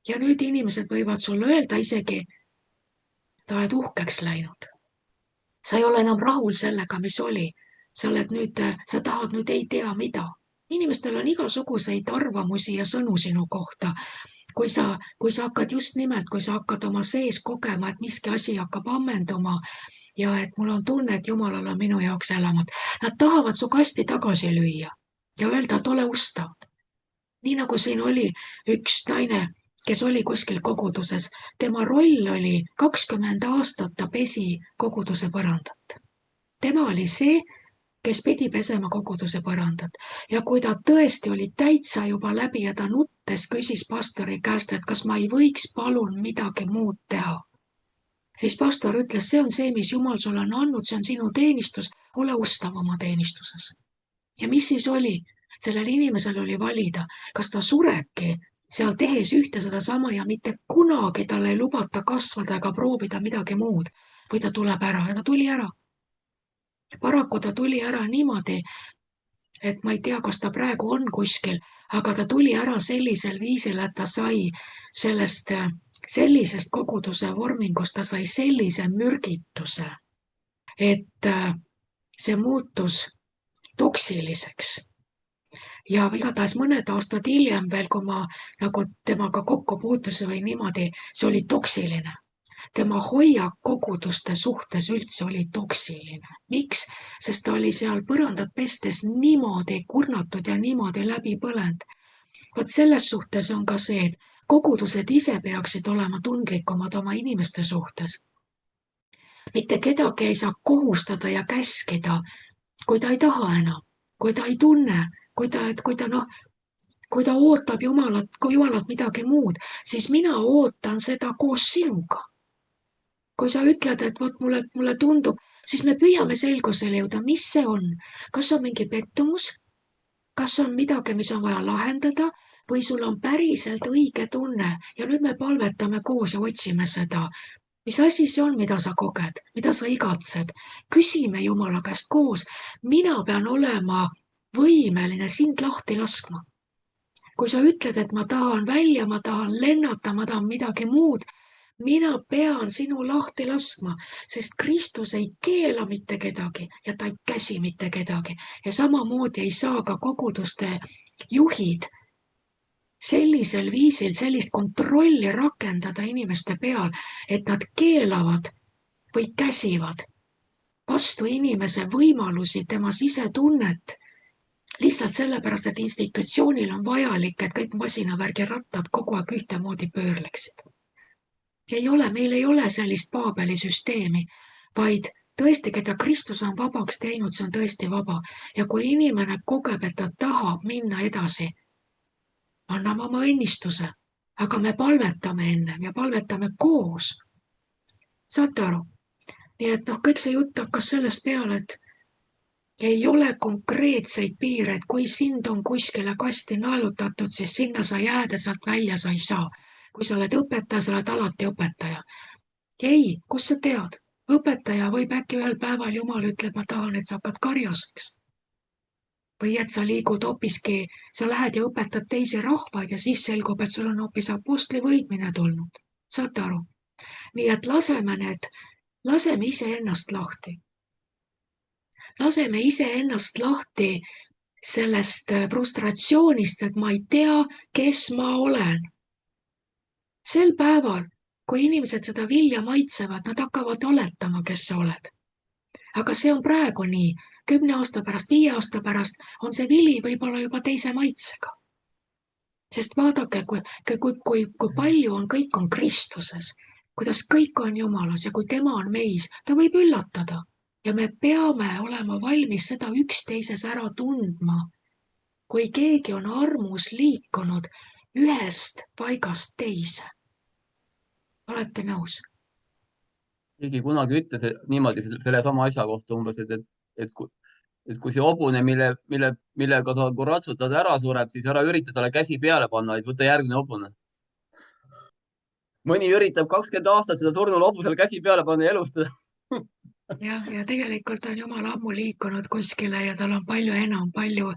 Ja nüüd inimesed võivad sulle öelda isegi, sa oled uhkeks läinud. Sa ei ole enam rahul sellega, mis oli. Sa tahad nüüd ei tea mida. Inimestel on igasuguseid arvamusi ja sõnu sinu kohta. Kui sa hakkad just nimelt, kui sa hakkad oma sees kogema, et miski asi hakkab ammenduma ja et mul on tunne, et Jumalal on minu jaoks elamat. Nad tahavad su kasti tagasi lüüa ja öelda, et ole ustav. Nii nagu siin oli üks naine, kes oli kuskil koguduses. Tema roll oli 20 aastat ta pesi koguduse põrandat. Tema oli see, kes pidi pesema koguduse põrandat. Ja kui ta tõesti oli täitsa juba läbi ja ta nuttes küsis pastori käest, et kas ma ei võiks palun midagi muud teha. Siis pastor ütles, see on see, mis Jumal sulle on andnud, see on sinu teenistus, ole ustav oma teenistuses. Ja mis siis oli? Sellel inimesel oli valida, kas ta surebki seal tehes ühte seda sama ja mitte kunagi talle ei lubata kasvada ega proovida midagi muud. Või ta tuleb ära ja ta tuli ära. Paraku ta tuli ära niimoodi, et ma ei tea, kas ta praegu on kuskil, aga ta tuli ära sellisel viisil, et ta sai sellisest koguduse vormingust, ta sai sellise mürgituse, et see muutus toksiliseks. Ja igatahes mõned aastad hiljem veel, kui ma nagu temaga kokku puutusin või niimoodi, see oli toksiline. Tema hoiak koguduste suhtes üldse oli toksiline. Miks? Sest ta oli seal põrandat pestes niimoodi kurnatud ja niimoodi läbi põlend. Vaat selles suhtes on ka see, et kogudused ise peaksid olema tundlikumad oma inimeste suhtes. Mitte kedagi ei saa kohustada ja käskida, kui ta ei taha enam, kui ta ei tunne, kui ta ootab Jumalat midagi muud, siis mina ootan seda koos sinuga. Kui sa ütled, et vot mulle tundub, siis me püüame selgusele jõuda, mis see on. Kas on mingi pettumus? Kas on midagi, mis on vaja lahendada? Või sul on päriselt õige tunne ja nüüd me palvetame koos ja otsime seda. Mis asi see on, mida sa koged, mida sa igatsed? Küsime Jumala käest koos. Mina pean olema võimeline sind lahti laskma. Kui sa ütled, et ma tahan välja, ma tahan lennata, ma tahan midagi muud, mina pean sinu lahti laskma, sest Kristus ei keela mitte kedagi ja ta ei käsi mitte kedagi. Ja samamoodi ei saa ka koguduste juhid sellisel viisil sellist kontrolli rakendada inimeste peal, et nad keelavad või käsivad vastu inimese võimalusi, tema sisetunnet, lihtsalt sellepärast, et institutsioonil on vajalik, et kõik masinavärgi rattad kogu aeg ühtemoodi pöörleksid. Meil ei ole sellist Paabeli süsteemi, vaid tõesti, keda Kristus on vabaks teinud, see on tõesti vaba. Ja kui inimene kogeb, et ta tahab minna edasi, anname oma õnnistuse, aga me palvetame ennem ja palvetame koos. Saate aru? Nii et kõik see jutt hakkas sellest peale, et ei ole konkreetseid piire, et kui sind on kuskile kasti naelutatud, siis sinna sa jääda, sealt välja sa ei saa. Kui sa oled õpetaja, sa oled alati õpetaja. Ei, kus sa tead? Õpetaja võib äkki ühel päeval Jumal ütleb, ma tahan, et sa hakkad karjaseks. Või et sa liigud hoopiski, sa lähed ja õpetad teisi rahvaid ja siis selgub, et sul on hoopis apostli võitmine tulnud. Saate aru? Nii et laseme iseennast lahti. Laseme iseennast lahti sellest frustratsioonist, et ma ei tea, kes ma olen. Sel päeval, kui inimesed seda vilja maitsevad, nad hakkavad oletama, kes sa oled. Aga see on praegu nii. 10 aasta pärast, 5 aasta pärast on see vili võib-olla juba teise maitsega. Sest vaadake, kui palju on kõik on Kristuses, kuidas kõik on Jumalas ja kui tema on meis, ta võib üllatada. Ja me peame olema valmis seda üksteises ära tundma. Kui keegi on armus liikunud ühest paigast teise. Olete nõus? Keegi kunagi ütles niimoodi selle sama asja kohta umbes, et kui see hobune, millega sa ratsutad ära sureb, siis ära ürita talle käsi peale panna, et võta järgmine hobune. Mõni üritab 20 aastat seda surnul hobusel käsi peale panna ja elustada. Ja tegelikult on Jumal ammu liikunud kuskile ja tal on palju enam, palju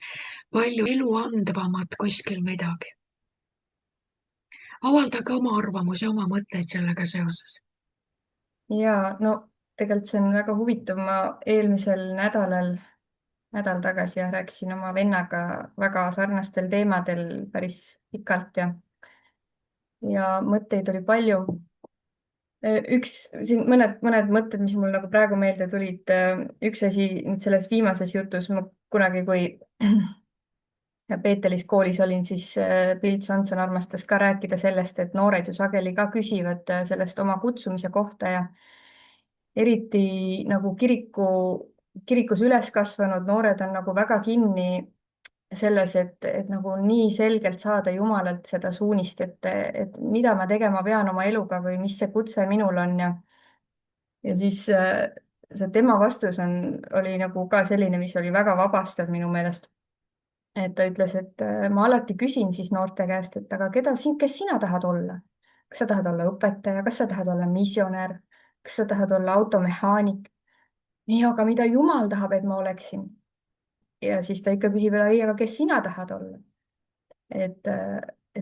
elu andvamat kuskil midagi. Avaldage oma arvamusi, oma mõtteid sellega seoses. Ja, no tegelikult see on väga huvitav. Ma eelmisel nädal tagasi rääkisin oma vennaga väga sarnastel teemadel päris pikalt ja mõtteid oli palju. Siin mõned mõtted, mis mul nagu praegu meelde tulid. Üks asi nüüd selles viimases jutus, ma kunagi, kui Peetelis koolis olin, siis Bill Johnson armastas ka rääkida sellest, et noored ju sageli ka küsivad sellest oma kutsumise kohta ja eriti nagu kirikus üles kasvanud noored on nagu väga kinni selles, et nagu nii selgelt saada Jumalalt seda suunist, et mida ma tegema pean oma eluga või mis see kutse minul on ja siis see tema vastus oli nagu ka selline, mis oli väga vabastav minu meelest. Et ta ütles, et ma alati küsin siis noorte käest, et aga kes sina tahad olla? Kas sa tahad olla õpetaja? Kas sa tahad olla misjonär? Kas sa tahad olla automehaanik? Nii, aga mida Jumal tahab, et ma oleksin? Ja siis ta ikka küsib, aga kes sina tahad olla? Et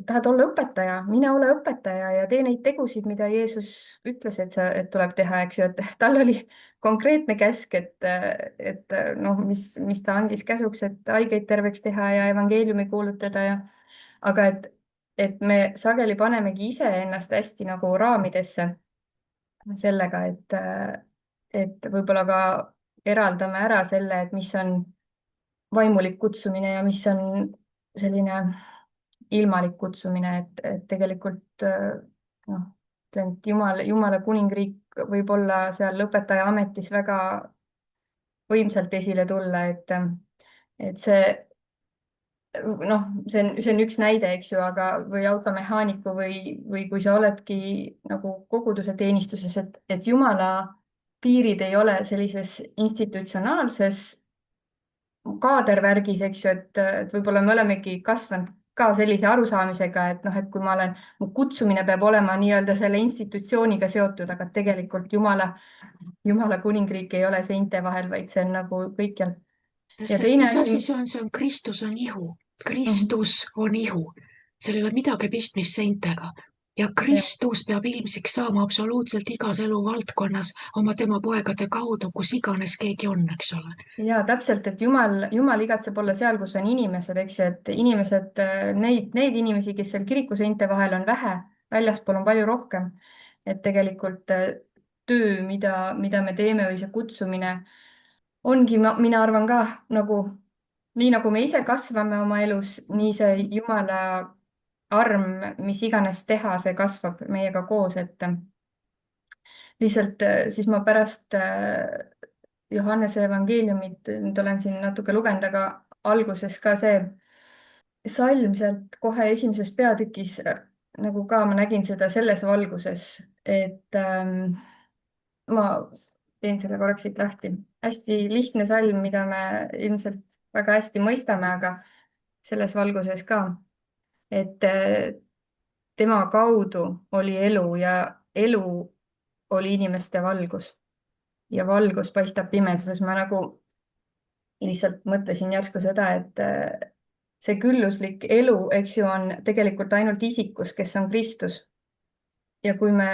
tahad olla õpetaja, mine ole õpetaja ja tee neid tegusid, mida Jeesus ütles, et tuleb teha, eks ju, et tal oli konkreetne käsk, et mis ta andis käsuks, et haigeid terveks teha ja evangeeliumi kuulutada aga et me sageli panemegi ise ennast hästi nagu raamidesse sellega, et võib-olla ka eraldame ära selle, et mis on vaimulik kutsumine ja mis on selline ilmalik kutsumine, et tegelikult Jumala kuningriik võib olla seal õpetaja ametis väga võimsalt esile tulla, et see on üks näide, eks ju, aga või automehaaniku või kui sa oledki nagu koguduse teenistuses, et Jumala piirid ei ole sellises institutsionaalses kaadervärgis, eks ju, et võib-olla me olemegi kasvanud ka sellise arusaamisega, et kui mu kutsumine peab olema nii-öelda selle institutsiooniga seotud, aga tegelikult Jumala kuningriik ei ole seinte vahel, vaid see on nagu kõikjal. Mis asi see on? Kristus on ihu. Kristus on ihu. Seal ei ole midagi pistmist seintega. ja Kristus peab ilmsiks saama absoluutselt igas eluvaldkonnas oma tema poegade kaudu, kus iganes keegi on, eks ole. ja täpselt, et Jumal igatseb olla seal, kus on inimesed, eks ju, et inimesed, neid inimesi, kes seal kiriku seinte vahel on vähe, väljaspool on palju rohkem. Et tegelikult töö, mida me teeme või see kutsumine ongi, mina arvan ka nagu, nii nagu me ise kasvame oma elus, nii see Jumala arm, mis iganes teha, see kasvab meiega koos, et lihtsalt siis ma pärast Johannese evangeeliumit, nüüd olen siin natuke lugenud, aga alguses ka see salm sealt kohe esimeses peatükis nagu ka ma nägin seda selles valguses, et ma teen selle korraks siit lahti. Hästi lihtne salm, mida me ilmselt väga hästi mõistame, aga selles valguses ka, et tema kaudu oli elu ja elu oli inimeste valgus ja valgus paistab pimeduses. Ma nagu lihtsalt mõtlesin järsku seda, et see külluslik elu, eks ju, on tegelikult ainult isikus, kes on Kristus. Ja kui me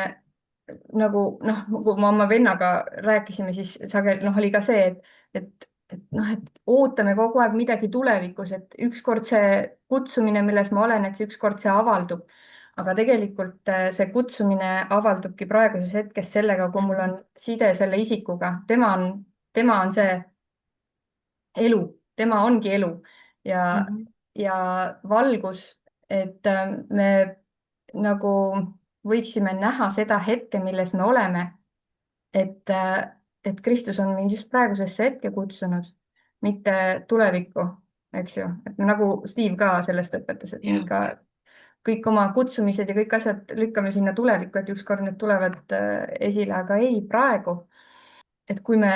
nagu kui ma oma vennaga rääkisime, siis sageli oli ka see, et ootame kogu aeg midagi tulevikus, et ükskord see kutsumine, milles ma olen, et see ükskord see avaldub. Aga tegelikult see kutsumine avaldubki praeguses hetkes sellega, kui mul on side selle isikuga. Tema on see elu, tema ongi elu ja valgus, et me nagu võiksime näha seda hetke, milles me oleme, et Kristus on mind just praegusesse hetke kutsunud, mitte tulevikku, eks ju. Et nagu Steve ka sellest õpetas, et ikka kõik oma kutsumised ja kõik asjad lükkame sinna tulevikku, et ükskord need tulevad esile, aga ei, praegu. Et kui me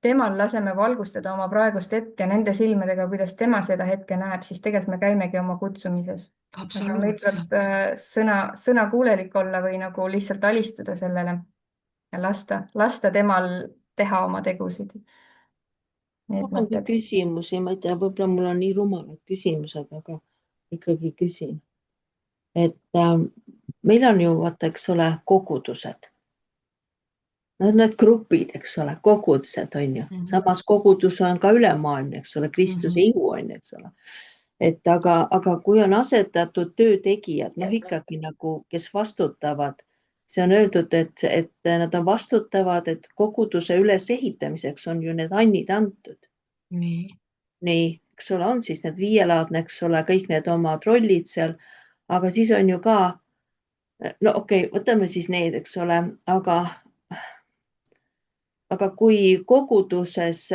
temal laseme valgustada oma praegust hetke nende silmadega, kuidas tema seda hetke näeb, siis tegelikult me käimegi oma kutsumises. Aga meil tuleb sõna kuulelik olla või nagu lihtsalt alistuda sellele ja lasta temal teha oma tegusid. Mul on küsimusi, ma ei tea, võib-olla mul on nii rumalad küsimused, aga ikkagi küsin. Et meil on ju, vaata, eks ole, kogudused. Need grupid, eks ole, kogudused on ju. Samas kogudus on ka ülemaailmne, eks ole, Kristuse ihu on, eks ole. Et aga kui on asetatud töötegijad, ikkagi nagu, kes vastutavad, see on öeldud, et nad on vastutavad, et koguduse ülesehitamiseks on ju need annid antud. Nii, eks ole, on siis need viielaadne, eks ole, kõik need omad rollid seal, aga siis on ju ka, no okei, võtame siis need, eks ole, aga kui koguduses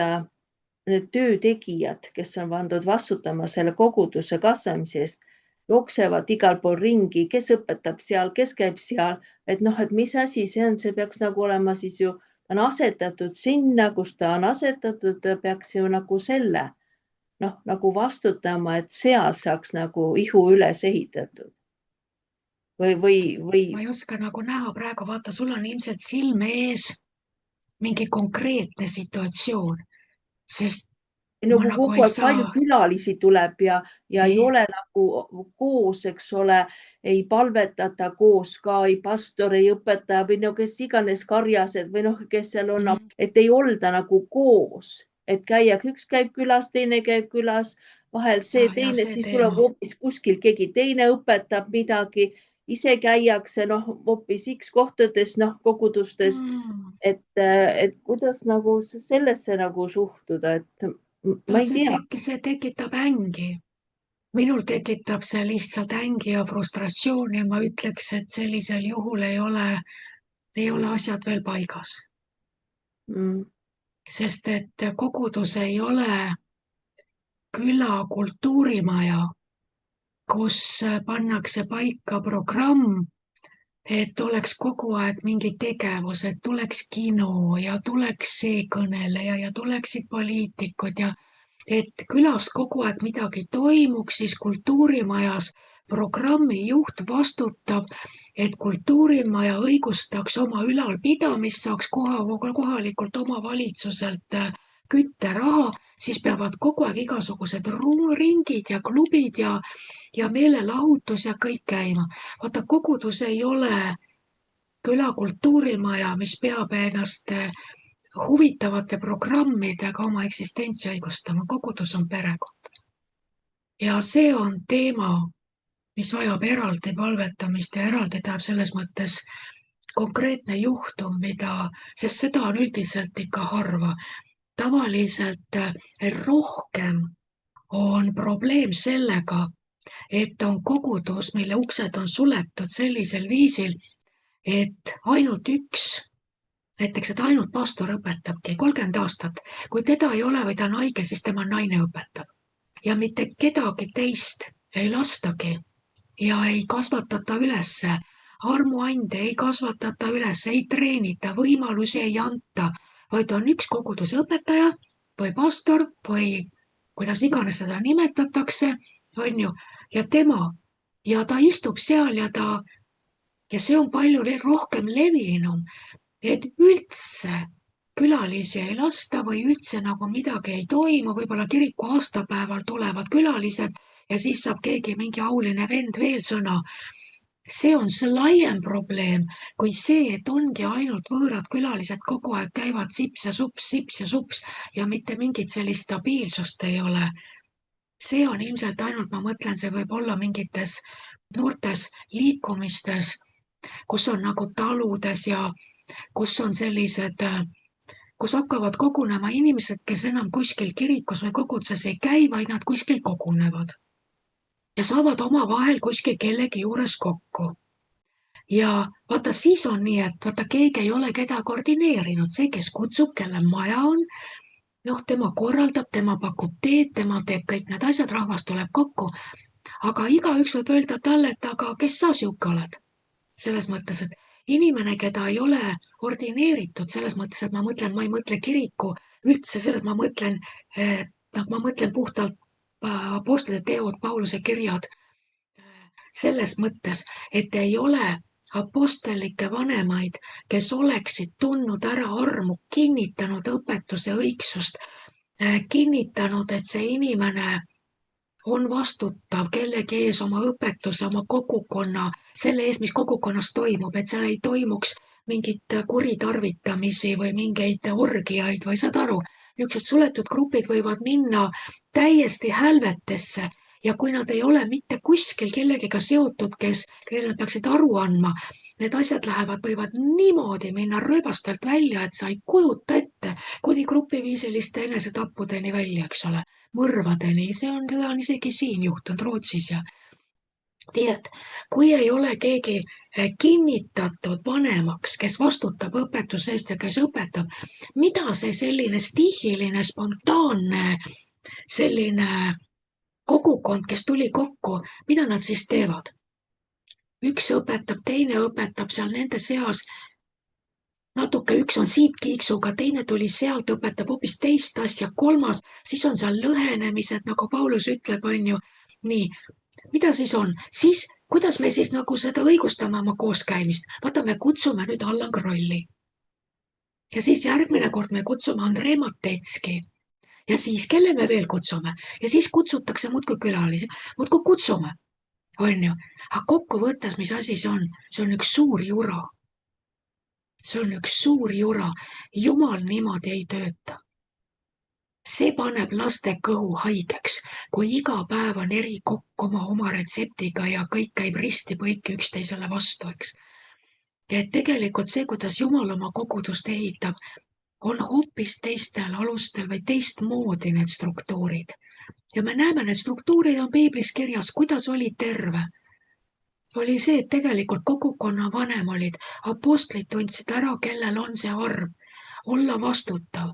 need töötegijad, kes on pandud vastutama selle koguduse kasvamise eest, jooksevad igal pool ringi, kes õpetab seal, kes käib seal, et mis asi see on, see peaks nagu olema siis ju, ta on asetatud sinna, kus ta on asetatud, peaks ju nagu selle, nagu vastutama, et seal saaks nagu ihu üles ehitatud. Või... Ma ei oska nagu näha praegu, vaata, sul on ilmselt silme ees mingi konkreetne situatsioon, sest nagu kogu aeg palju külalisi tuleb ja ei ole nagu koos, eks ole, ei palvetata koos ka, ei pastor, ei õpetaja või kes iganes karjased või kes seal on, et ei olda nagu koos, et üks käib külas, teine käib külas, vahel see teine, siis tuleb hoopis kuskil keegi teine õpetab midagi, ise käiakse hoopis X kohtades, kogudustes, et kuidas nagu sellesse nagu suhtuda, et ma ei tea. See tekitab ängi. Minul tekitab see lihtsalt ängi ja frustratsiooni ja ma ütleks, et sellisel juhul ei ole asjad veel paigas. Sest et kogudus ei ole küla kultuurimaja, kus pannakse paika programm, et oleks kogu aeg mingi tegevus, et tuleks kino ja tuleks see kõneleja ja tuleksid poliitikud ja et külas kogu aeg midagi toimuks, siis kultuurimajas programmi juht vastutab, et kultuurimaja õigustaks oma ülalpidamist, saaks kohalikult omavalitsuselt kütteraha, siis peavad kogu aeg igasugused ringid ja klubid ja meelelahutus ja kõik käima. Vaata, kogudus ei ole külakultuurimaja, mis peab ennast huvitavate programmidega oma eksistentsi õigustama. Kogudus on perekond. Ja see on teema, mis vajab eraldi palvetamist ja eraldi tähendab selles mõttes konkreetne juhtum, sest seda on üldiselt ikka harva. Tavaliselt rohkem on probleem sellega, et on kogudus, mille uksed on suletud sellisel viisil, et ainult näiteks, et ainult pastor õpetabki 30 aastat. Kui teda ei ole või ta on haige, siis tema naine õpetab. Ja mitte kedagi teist ei lastagi ja ei kasvatata ülesse. Armuande ei kasvatata üles, ei treenita, võimalusi ei anta, vaid on üks koguduse õpetaja või pastor või kuidas iganes teda nimetatakse, on ju, ja tema. Ja ta istub seal ja see on palju rohkem levinum, et üldse külalisi ei lasta või üldse nagu midagi ei toimu, võib-olla kiriku aastapäeval tulevad külalised ja siis saab keegi mingi auline vend veel sõna. See on see laiem probleem kui see, et ongi ainult võõrad külalised kogu aeg käivad sips ja sups ja mitte mingit sellist stabiilsust ei ole. See on ilmselt ainult, ma mõtlen, see võib olla mingites noortes liikumistes, kus on nagu taludes ja kus on sellised, kus hakkavad kogunema inimesed, kes enam kuskil kirikus või koguduses ei käi, vaid nad kuskil kogunevad. Ja saavad omavahel kuskil kellegi juures kokku. Ja vaata, siis on nii, et vaata, keegi ei ole keda koordineerinud. See, kes kutsub, kelle maja on, tema korraldab, tema pakub teed, tema teeb kõik need asjad, rahvas tuleb kokku. Aga igaüks võib öelda talle, et aga kes sa siuke oled? Selles mõttes, et inimene, keda ei ole ordineeritud, selles mõttes, et ma ei mõtle kiriku üldse, selles ma mõtlen puhtalt apostlite teod, Pauluse kirjad, selles mõttes, et ei ole apostlikke vanemaid, kes oleksid tundnud ära armu, kinnitanud õpetuse õigsust, kinnitanud, et see inimene on vastutav kellegi ees oma õpetuse, oma kogukonna, selle ees, mis kogukonnas toimub, et seal ei toimuks mingit kuritarvitamisi või mingeid orgiaid või saad aru, niisugused suletud grupid võivad minna täiesti hälvetesse ja kui nad ei ole mitte kuskil kellegiga seotud, kellele peaksid aru andma, need asjad võivad niimoodi minna rööbastelt välja, et sa ei kujuta ette kuni grupiviisiliste enesetappudeni välja, eks ole, mõrvadeni, seda on isegi siin juhtunud Rootsis ja nii et kui ei ole keegi kinnitatud vanemaks, kes vastutab õpetuse eest ja kes õpetab, mida see selline stihiline, spontaanne, selline kogukond, kes tuli kokku, mida nad siis teevad? Üks õpetab, teine õpetab seal nende seas, natuke üks on siit kiiksuga, teine tuli sealt, õpetab hoopis teist asja, kolmas, siis on seal lõhenemised, nagu Paulus ütleb, on ju, nii. Mida siis on? Siis, kuidas me siis nagu seda õigustame oma kooskäimist? Vaata, me kutsume nüüd Allan Krolli. Ja siis järgmine kord me kutsume Andrei Matetski. Ja siis, kelle me veel kutsume? Ja siis kutsutakse muudkui külalisi. Muudkui kutsume. On ju? Aga kokku võttes, mis asi see on? See on üks suur jura. See on üks suur jura. Jumal niimoodi ei tööta. See paneb laste kõhu haigeks, kui iga päev on eri kokk oma retseptiga ja kõik käib risti-põiki üksteisele vastu, eks. Ja et tegelikult see, kuidas Jumal oma kogudust ehitab, on hoopis teistel alustel või teistmoodi need struktuurid. Ja me näeme, need struktuurid on piiblis kirjas, kuidas oli terve. Oli see, et tegelikult kogukonna vanem olid, apostlid tundsid ära, kellel on see arv, olla vastutav.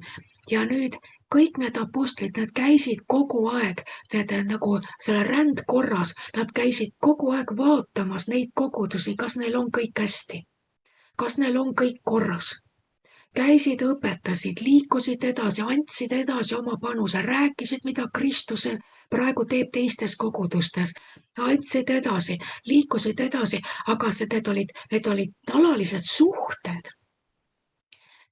Ja nüüd kõik need apostlid, nad käisid kogu aeg, nagu selle rändkorras, nad käisid kogu aeg vaatamas neid kogudusi, kas neil on kõik hästi, kas neil on kõik korras. Käisid, õpetasid, liikusid edasi, andsid edasi oma panuse, rääkisid, mida Kristus praegu teeb teistes kogudustes, andsid edasi, liikusid edasi, aga need olid alalised suhted.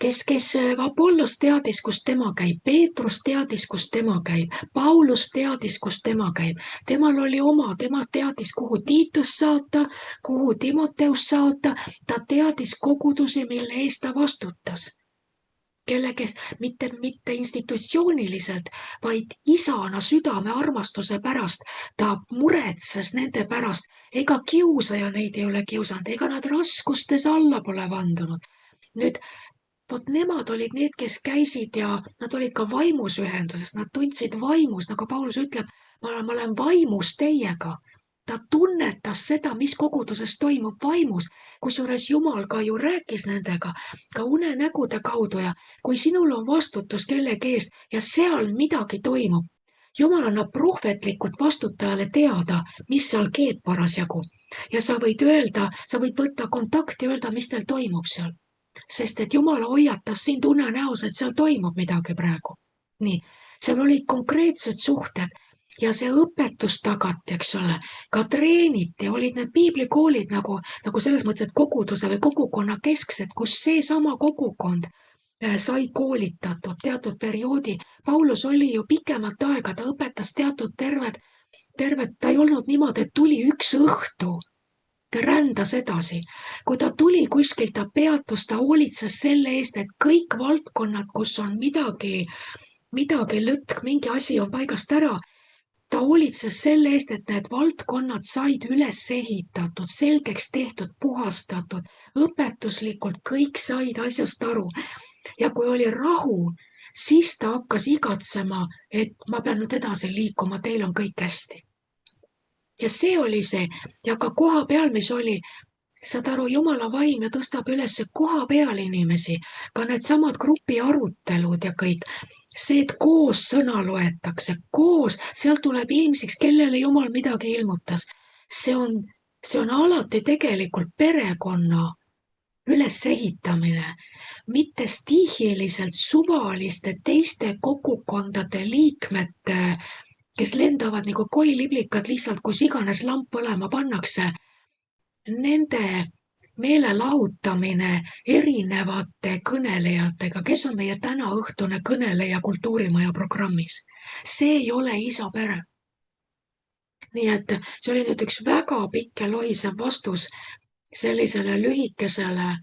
kes Apollos teadis, kus tema käib, Peetrus teadis, kus tema käib, Paulus teadis, kus tema käib. Temal oli oma, tema teadis, kuhu Tiitus saata, kuhu Timoteus saata, ta teadis kogudusi, mille eest ta vastutas. Kes mitte institutsiooniliselt, vaid isana südame armastuse pärast. Ta muretses nende pärast, ega kiusaja neid ei ole kiusanud, ega nad raskustes alla pole vandunud. Nüüd, vot nemad olid need, kes käisid ja nad olid ka vaimus ühenduses, nad tundsid vaimus, nagu Paulus ütleb, ma olen vaimus teiega. Ta tunnetas seda, mis koguduses toimub vaimus, kusjuures Jumal ka ju rääkis nendega ka unenägude kaudu ja kui sinul on vastutus kellegi eest ja seal midagi toimub, Jumal annab prohvetlikult vastutajale teada, mis seal keeb parasjagu ja sa võid võtta kontakti ja öelda, mis teil toimub seal. Sest et Jumal hoiatas sind unenäos, et seal toimub midagi praegu. Nii, seal olid konkreetsed suhted ja see õpetus tagati, eks ole, ka treeniti, olid need piiblikoolid nagu selles mõttes, et koguduse või kogukonna kesksed, kus seesama kogukond sai koolitatud teatud perioodi. Paulus oli ju pikemat aega, ta õpetas teatud terved, ta ei olnud niimoodi, et tuli üks õhtu. Ta rändas edasi. Kui ta tuli kuskilt, ta peatus, ta hoolitses selle eest, et kõik valdkonnad, kus on midagi lõtk, mingi asi on paigast ära, ta hoolitses selle eest, et need valdkonnad said üles ehitatud, selgeks tehtud, puhastatud, õpetuslikult kõik said asjast aru. Ja kui oli rahu, siis ta hakkas igatsema, et ma pean nüüd edasi liikuma, teil on kõik hästi. Ja see oli see, ja ka koha peal, mis oli, saad aru, Jumala vaim ja tõstab üles koha peal inimesi, ka need samad grupi arutelud ja kõik, see, et koos sõna loetakse, koos, sealt tuleb ilmsiks, kellele Jumal midagi ilmutas. See on alati tegelikult perekonna ülesehitamine, mitte stihiliselt suvaliste teiste kogukondade liikmete, kes lendavad nagu koiliblikad lihtsalt, kus iganes lamp põlema pannakse. Nende meelelahutamine erinevate kõnelejatega, kes on meie tänaõhtune kõneleja Kultuurimaja programmis. See ei ole isa pere. Nii et see oli nüüd üks väga pikk ja lohisev vastus sellisele lühikesele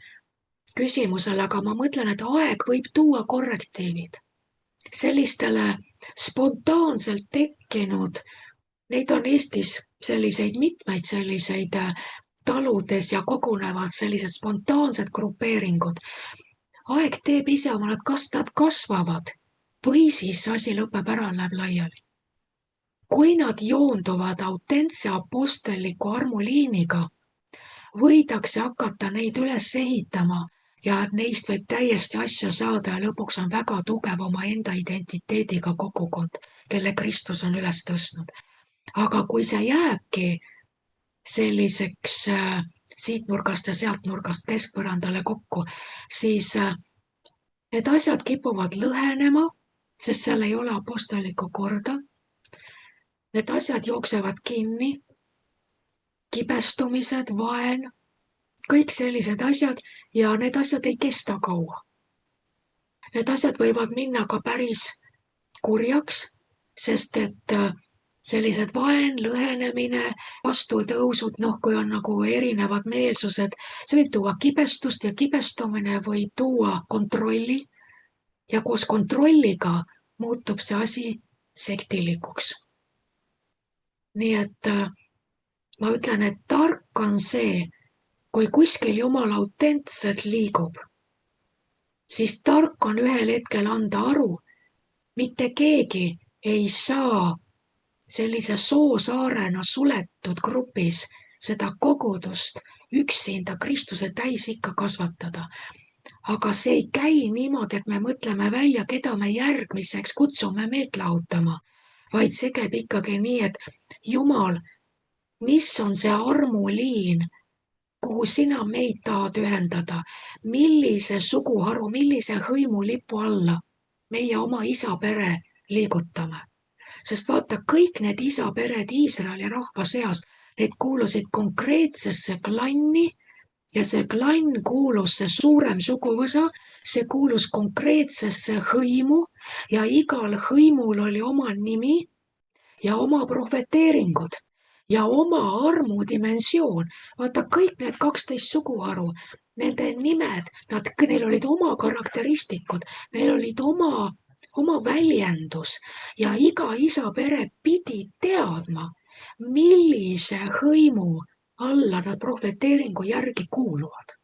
küsimusele, aga ma mõtlen, et aeg võib tuua korrektiivid. Sellistele spontaanselt tekkinud, neid on Eestis mitmeid selliseid taludes ja kogunevad sellised spontaansed grupeeringud. Aeg teeb ise oma, nad kasvavad või siis asi lõpeb ära, läheb laiali. Kui nad joonduvad autentse apostelliku armuliiniga, võidakse hakata neid üles ehitama ja neist võib täiesti asja saada ja lõpuks on väga tugev oma enda identiteediga kogukond, kelle Kristus on üles tõstnud. Aga kui see jääbki selliseks siit nurgast ja sealt nurgast keskpõrandale kokku, siis need asjad kipuvad lõhenema, sest seal ei ole apostellikku korda. Need asjad jooksevad kinni, kibestumised, vaen, kõik sellised asjad ja need asjad ei kesta kaua. Need asjad võivad minna ka päris kurjaks, sest et sellised vaen, lõhenemine, vastutõusud, kui on nagu erinevad meelsused, see võib tuua kibestust ja kibestumine võib tuua kontrolli ja koos kontrolliga muutub see asi sektilikuks. Nii et ma ütlen, et tark on see, kui kuskil Jumal autentselt liigub, siis tark on ühel hetkel anda aru, mitte keegi ei saa sellise soosaarena suletud grupis seda kogudust üksinda Kristuse täis ikka kasvatada. Aga see ei käi niimoodi, et me mõtleme välja, keda me järgmiseks kutsume meelt lahutama, vaid see käib ikkagi nii, et Jumal, mis on see armuliin, kuhu sina meid tahad ühendada, millise suguharu, millise hõimulipu alla meie oma isapere liigutame. Sest vaata, kõik need isapered Iisraeli rahva seas, need kuulusid konkreetsesse klanni, ja see klann kuulus, see suurem suguvõsa, see kuulus konkreetsesse hõimu ja igal hõimul oli oma nimi ja oma prohveteeringud ja oma armudimensioon. Vaata, kõik need 12 suguharu, nende nimed, neil olid oma karakteristikud, neil olid oma väljendus ja iga isapere pidi teadma, millise hõimu alla nad prohveteeringu järgi kuuluvad.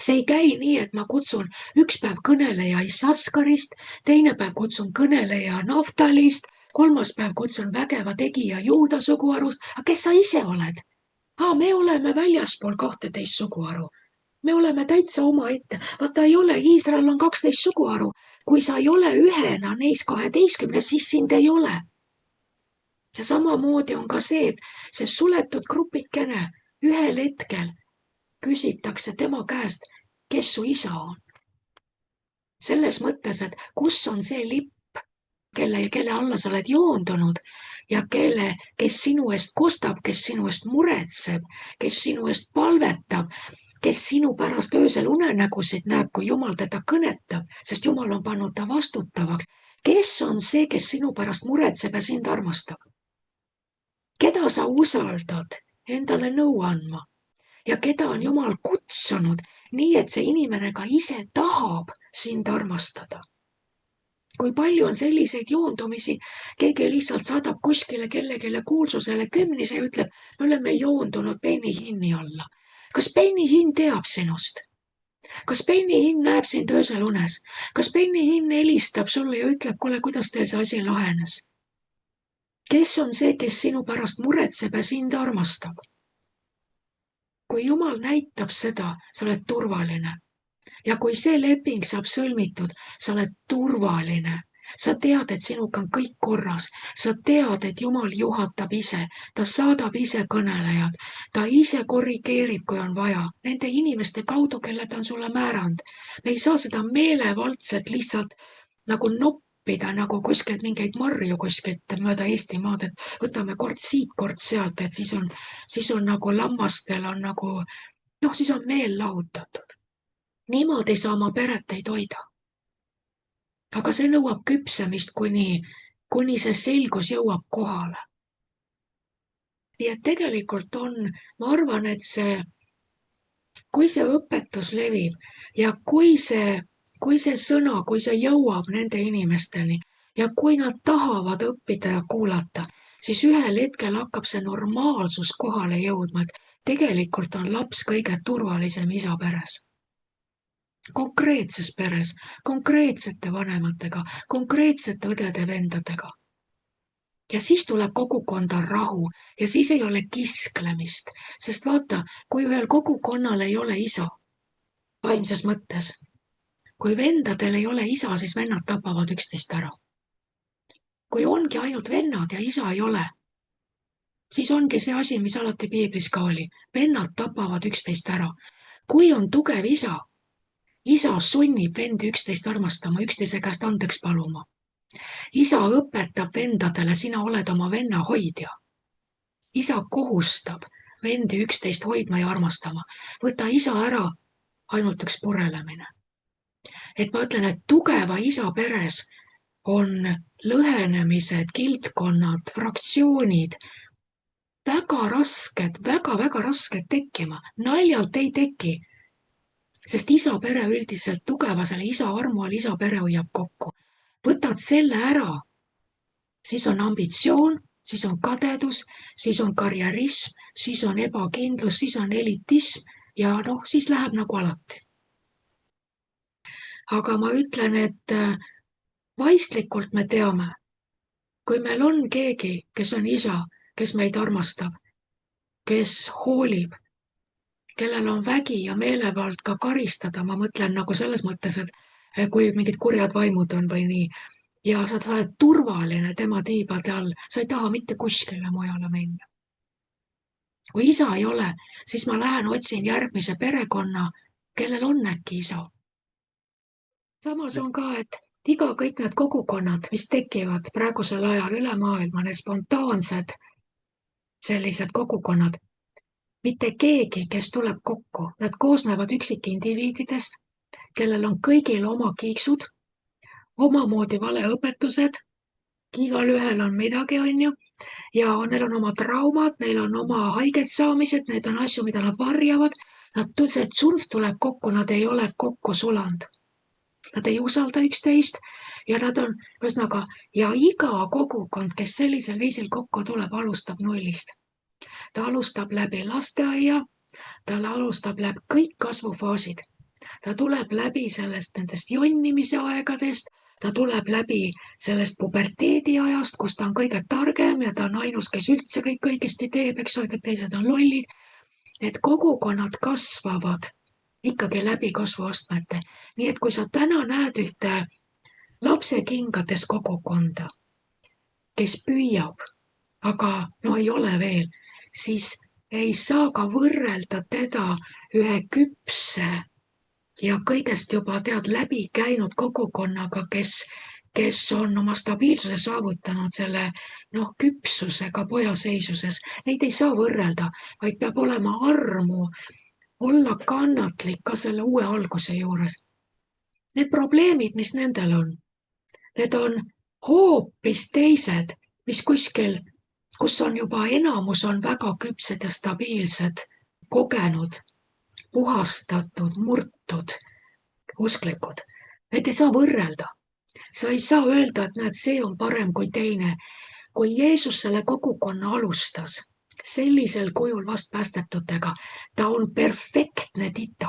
See ei käi nii, et ma kutsun üks päev kõneleja Issaskarist, teine päev kutsun kõneleja Naftalist, kolmas päev kutsun vägeva tegija Juuda suguharust. Aga kes sa ise oled? Me oleme väljaspool 12 suguharu. Me oleme täitsa omaette. Vaata, ei ole, Iisrael on 12 suguharu. Kui sa ei ole ühena neis 12, siis sind ei ole. Ja samamoodi on ka see, et see suletud grupikene ühel hetkel küsitakse tema käest, kes su isa on. Selles mõttes, et kus on see lipp, kelle alla sa oled joondunud ja kes sinu eest kostab, kes sinu eest muretseb, kes sinu eest palvetab, kes sinu pärast öösel unenägusid näeb, kui Jumal teda kõnetab, sest Jumal on pannud ta vastutavaks. Kes on see, kes sinu pärast muretseb ja sind armastab? Keda sa usaldad endale nõu andma ja keda on Jumal kutsunud nii, et see inimene ka ise tahab sind armastada? Kui palju on selliseid joondumisi, keegi lihtsalt saadab kuskile kellelegi kuulsusele kümnise ja ütleb, me oleme joondunud Benny Hinni alla. Kas Benny Hinn teab sinust? Kas Benny Hinn näeb sind öösel unes? Kas Benny Hinn helistab sulle ja ütleb, kuule, kuidas teil see asi lahenes? Kes on see, kes sinu pärast muretseb ja sind armastab? Kui Jumal näitab seda, sa oled turvaline. Ja kui see leping saab sõlmitud, sa oled turvaline. Sa tead, et sinuga on kõik korras. Sa tead, et Jumal juhatab ise. Ta saadab ise kõnelejad. Ta ise korrigeerib, kui on vaja. Nende inimeste kaudu, kelle ta on sulle määranud. Me ei saa seda meelevaldselt lihtsalt nagu noppida, nagu kuskilt mingeid marju kuskilt mööda Eestimaad, et võtame kord siit, kord sealt, et siis on nagu lammastel on nagu, siis on meel lahutatud. Niimoodi sa oma peret ei toida. Aga see nõuab küpsemist, kuni see selgus jõuab kohale. Nii et tegelikult ma arvan, et kui see õpetus levib ja kui see sõna, kui see jõuab nende inimesteni ja kui nad tahavad õppida ja kuulata, siis ühel hetkel hakkab see normaalsus kohale jõudma, et tegelikult on laps kõige turvalisem isa peres. Konkreetses peres, konkreetsete vanematega, konkreetsete õdede-vendadega. Ja siis tuleb kogukonda rahu ja siis ei ole kisklemist, sest vaata, kui ühel kogukonnal ei ole isa, vaimses mõttes, kui vendadel ei ole isa, siis vennad tapavad üksteist ära. Kui ongi ainult vennad ja isa ei ole, siis ongi see asi, mis alati piiblis ka oli. Vennad tapavad üksteist ära. Kui on tugev isa sunnib vendi üksteist armastama, üksteise käest andeks paluma. Isa õpetab vendadele, sina oled oma venna hoidja. Isa kohustab vendi üksteist hoidma ja armastama. Võta isa ära, ainult üks purelemine. Et ma ütlen, et tugeva isa peres on lõhenemised, kildkonnad, fraktsioonid väga rasked tekkima. Naljalt ei teki. Sest isa pere üldiselt tugeva selle isa armu all isa pere hoiab kokku. Võtad selle ära, siis on ambitsioon, siis on kadedus, siis on karjärism, siis on ebakindlus, siis on elitism ja siis läheb nagu alati. Aga ma ütlen, et vaistlikult me teame, kui meil on keegi, kes on isa, kes meid armastab, kes hoolib, kellel on vägi ja meelevald ka karistada, ma mõtlen nagu selles mõttes, et kui mingid kurjad vaimud on või nii, ja sa oled turvaline tema tiibade all, sa ei taha mitte kuskile mujale minna. Kui isa ei ole, siis ma lähen otsin järgmise perekonna, kellel on äkki isa. Samas on ka, et kõik need kogukonnad, mis tekivad praegusel ajal üle maailma, need spontaansed sellised kogukonnad, mitte keegi, kes tuleb kokku. Nad koosnevad üksikindiviididest, kellel on kõigil oma kiiksud, omamoodi valeõpetused, igalühel on midagi, on ju, ja neil on oma traumad, neil on oma haiget saamised, need on asju, mida nad varjavad. See tsulv tuleb kokku, nad ei ole kokku sulanud. Nad ei usalda üksteist ja nad on, ühesõnaga, ja iga kogukond, kes sellisel viisil kokku tuleb, alustab nullist. Ta alustab läbi lasteaia, ta alustab läbi kõik kasvufaasid. Ta tuleb läbi nendest jonnimise aegadest, ta tuleb läbi sellest puberteedi ajast, kus ta on kõige targem ja ta on ainus, kes üldse kõik õigesti teeb, eks ole, kõik teised on lollid. Need kogukonnad kasvavad ikkagi läbi kasvuastmete. Nii et kui sa täna näed ühte lapse kingades kogukonda, kes püüab, aga no ei ole veel, siis ei saa ka võrrelda teda ühe küpse ja kõigest juba läbi käinud kogukonnaga, kes on oma stabiilsuse saavutanud selle küpsusega pojaseisuses. Neid ei saa võrrelda, vaid peab olema armu, olla kannatlik ka selle uue alguse juures. Need probleemid, mis nendel on, need on hoopis teised, mis kuskil, kus on juba enamus on väga küpsed ja stabiilsed, kogenud, puhastatud, murtud, usklikud. Neid ei saa võrrelda. Sa ei saa öelda, et näed, see on parem kui teine. Kui Jeesus selle kogukonna alustas sellisel kujul vastpäästetutega, ta on perfektne tita.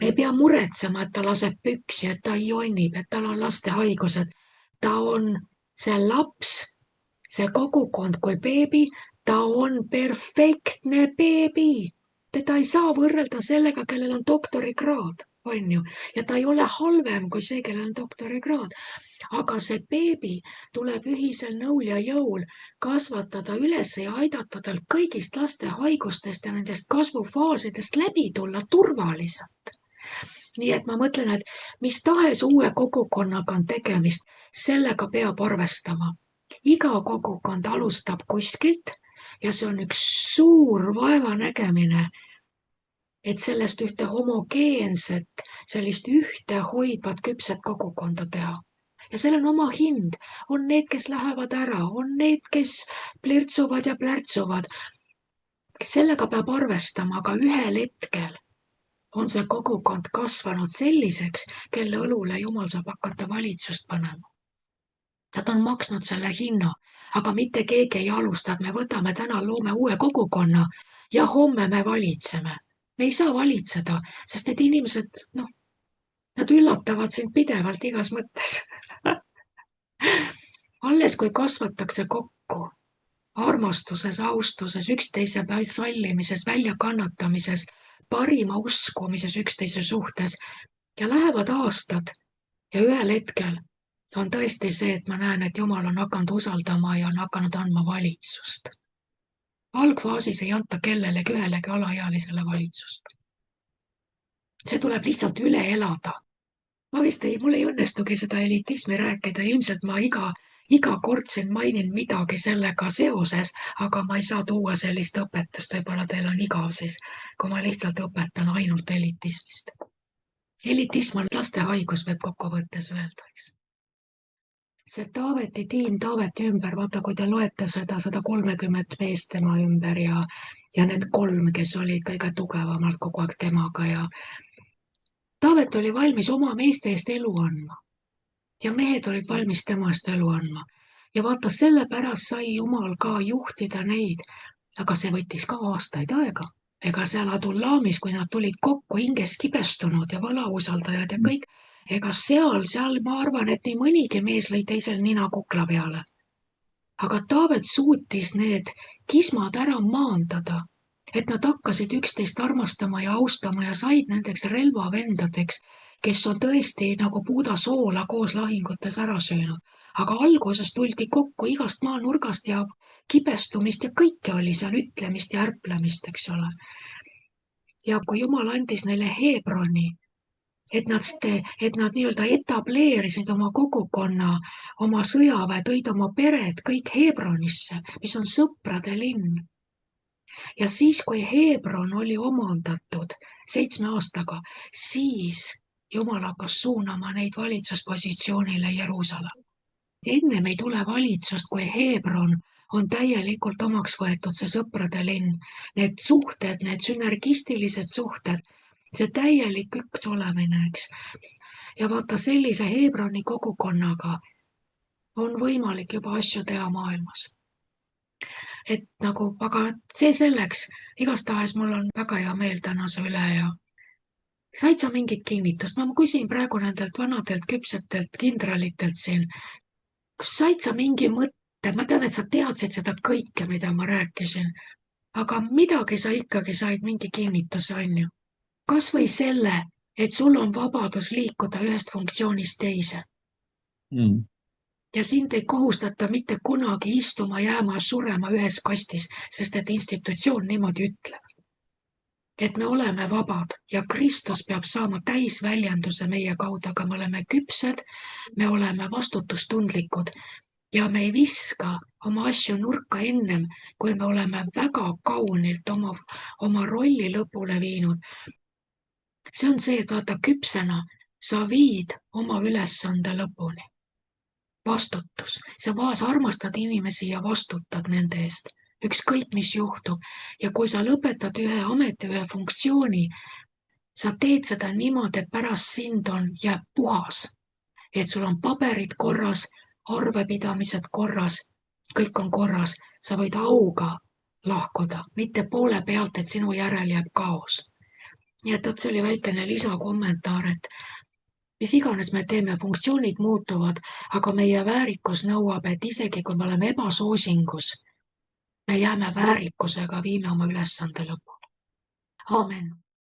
Me ei pea muretsema, et ta laseb püksi, et ta jonnib, et tal on laste haigused. Ta on see laps, see kogukond kui beebi, ta on perfektne beebi. Teda ei saa võrrelda sellega, kellel on doktorikraad, on ju, ja ta ei ole halvem kui see, kellel on doktorikraad. Aga see beebi tuleb ühisel nõul ja jõul kasvatada üles ja aidata tal kõigist laste haigustest ja nendest kasvufaasidest läbi tulla turvaliselt. Nii et ma mõtlen, et mis tahes uue kogukonnaga on tegemist, sellega peab arvestama. Iga kogukond alustab kuskilt ja see on üks suur vaevanägemine, et sellest ühte homogeenset, sellist ühte hoidvat küpset kogukonda teha. Ja seal on oma hind. On need, kes lähevad ära, on need, kes plirtsuvad ja plärtsuvad. Sellega peab arvestama, aga ühel hetkel on see kogukond kasvanud selliseks, kelle õlule Jumal saab hakata valitsust panema. Nad on maksnud selle hinna, aga mitte keegi ei alusta, et me võtame täna, loome uue kogukonna ja homme me valitseme. Me ei saa valitseda, sest need inimesed, nad üllatavad sind pidevalt igas mõttes. Alles kui kasvatakse kokku armastuses, austuses, üksteise sallimises, väljakannatamises, parima uskumises üksteise suhtes ja lähevad aastad ja ühel hetkel on tõesti see, et ma näen, et Jumal on hakanud usaldama ja on hakanud andma valitsust. Algfaasis ei anta kellelegi ühelegi alaealisele valitsust. See tuleb lihtsalt üle elada. Ma vist mul ei õnnestugi seda elitismi rääkida, ilmselt ma iga kord siin mainin midagi sellega seoses, aga ma ei saa tuua sellist õpetust, võib-olla teil on igav siis, kui ma lihtsalt õpetan ainult elitismist. Elitism on laste haigus, võib kokkuvõttes öelda, eks. See Taaveti tiim Taaveti ümber, vaata, kui te loete seda 130 meest tema ümber ja need 3, kes olid kõige tugevamalt kogu aeg temaga ja Taavet oli valmis oma meeste eest elu andma ja mehed olid valmis tema eest elu andma. Ja vaata, sellepärast sai Jumal ka juhtida neid, aga see võttis ka aastaid aega. Ega seal Adullamis, kui nad tulid kokku hinges kibestunud ja võlausaldajad ja kõik, ega seal ma arvan, et nii mõnigi mees lõi teisel nina kukla peale. Aga Taavet suutis need kismad ära maandada, et nad hakkasid üksteist armastama ja austama ja said nendeks relvavendadeks, kes on tõesti nagu puuda soola koos lahingutes ära söönud. Aga alguses tuldi kokku igast maanurgast ja kibestumist ja kõike oli seal, ütlemist ja ärplemist, eks ole. Ja kui Jumal andis neile Hebroni, et nad nii-öelda etableerisid oma kogukonna, oma sõjaväe, tõid oma pered kõik Hebronisse, mis on sõprade linn. ja siis, kui Hebron oli omandatud 7 aastaga, siis Jumal hakkas suunama neid valitsuspositsioonile Jeruusalemma. Ennem ei tule valitsust, kui Hebron on täielikult omaks võetud, see sõprade linn. Need suhted, need sünergistilised suhted, see täielik üks olemine, eks. Ja vaata, sellise Hebroni kogukonnaga on võimalik juba asju teha maailmas. Et nagu, aga see selleks, igastahes mul on väga hea meel tänase üle ja said sa mingit kinnitust? Ma küsin praegu nendelt vanadelt küpsetelt kindralitelt siin, kas said sa mingi mõtte? Ma tean, et sa teadsid seda kõike, mida ma rääkisin, aga midagi sa ikkagi said, mingi kinnituse, on ju? Kas või selle, et sul on vabadus liikuda ühest funktsioonist teise. Ja sind ei kohustata mitte kunagi istuma, jääma, surema ühes kastis, sest et institutsioon niimoodi ütleb. Et me oleme vabad ja Kristus peab saama täisväljenduse meie kaudu, aga me oleme küpsed, me oleme vastutustundlikud ja me ei viska oma asju nurka ennem, kui me oleme väga kaunilt oma rolli lõpule viinud. See on see, et vaata, küpsena sa viid oma ülesande lõpuni. Vastutus. Sa armastad inimesi ja vastutad nende eest. Ükskõik, mis juhtub. Ja kui sa lõpetad ühe ameti, ühe funktsiooni, sa teed seda niimoodi, et pärast sind jääb puhas. Et sul on paberid korras, arvepidamised korras, kõik on korras. Sa võid auga lahkuda, mitte poole pealt, et sinu järel jääb kaos. Nii et see oli väikene lisakommentaar, et mis iganes me teeme, funktsioonid muutuvad, aga meie väärikus nõuab, et isegi kui me oleme ebasoosingus, me jääme väärikusega, viime oma ülesande lõpuni. Aamen.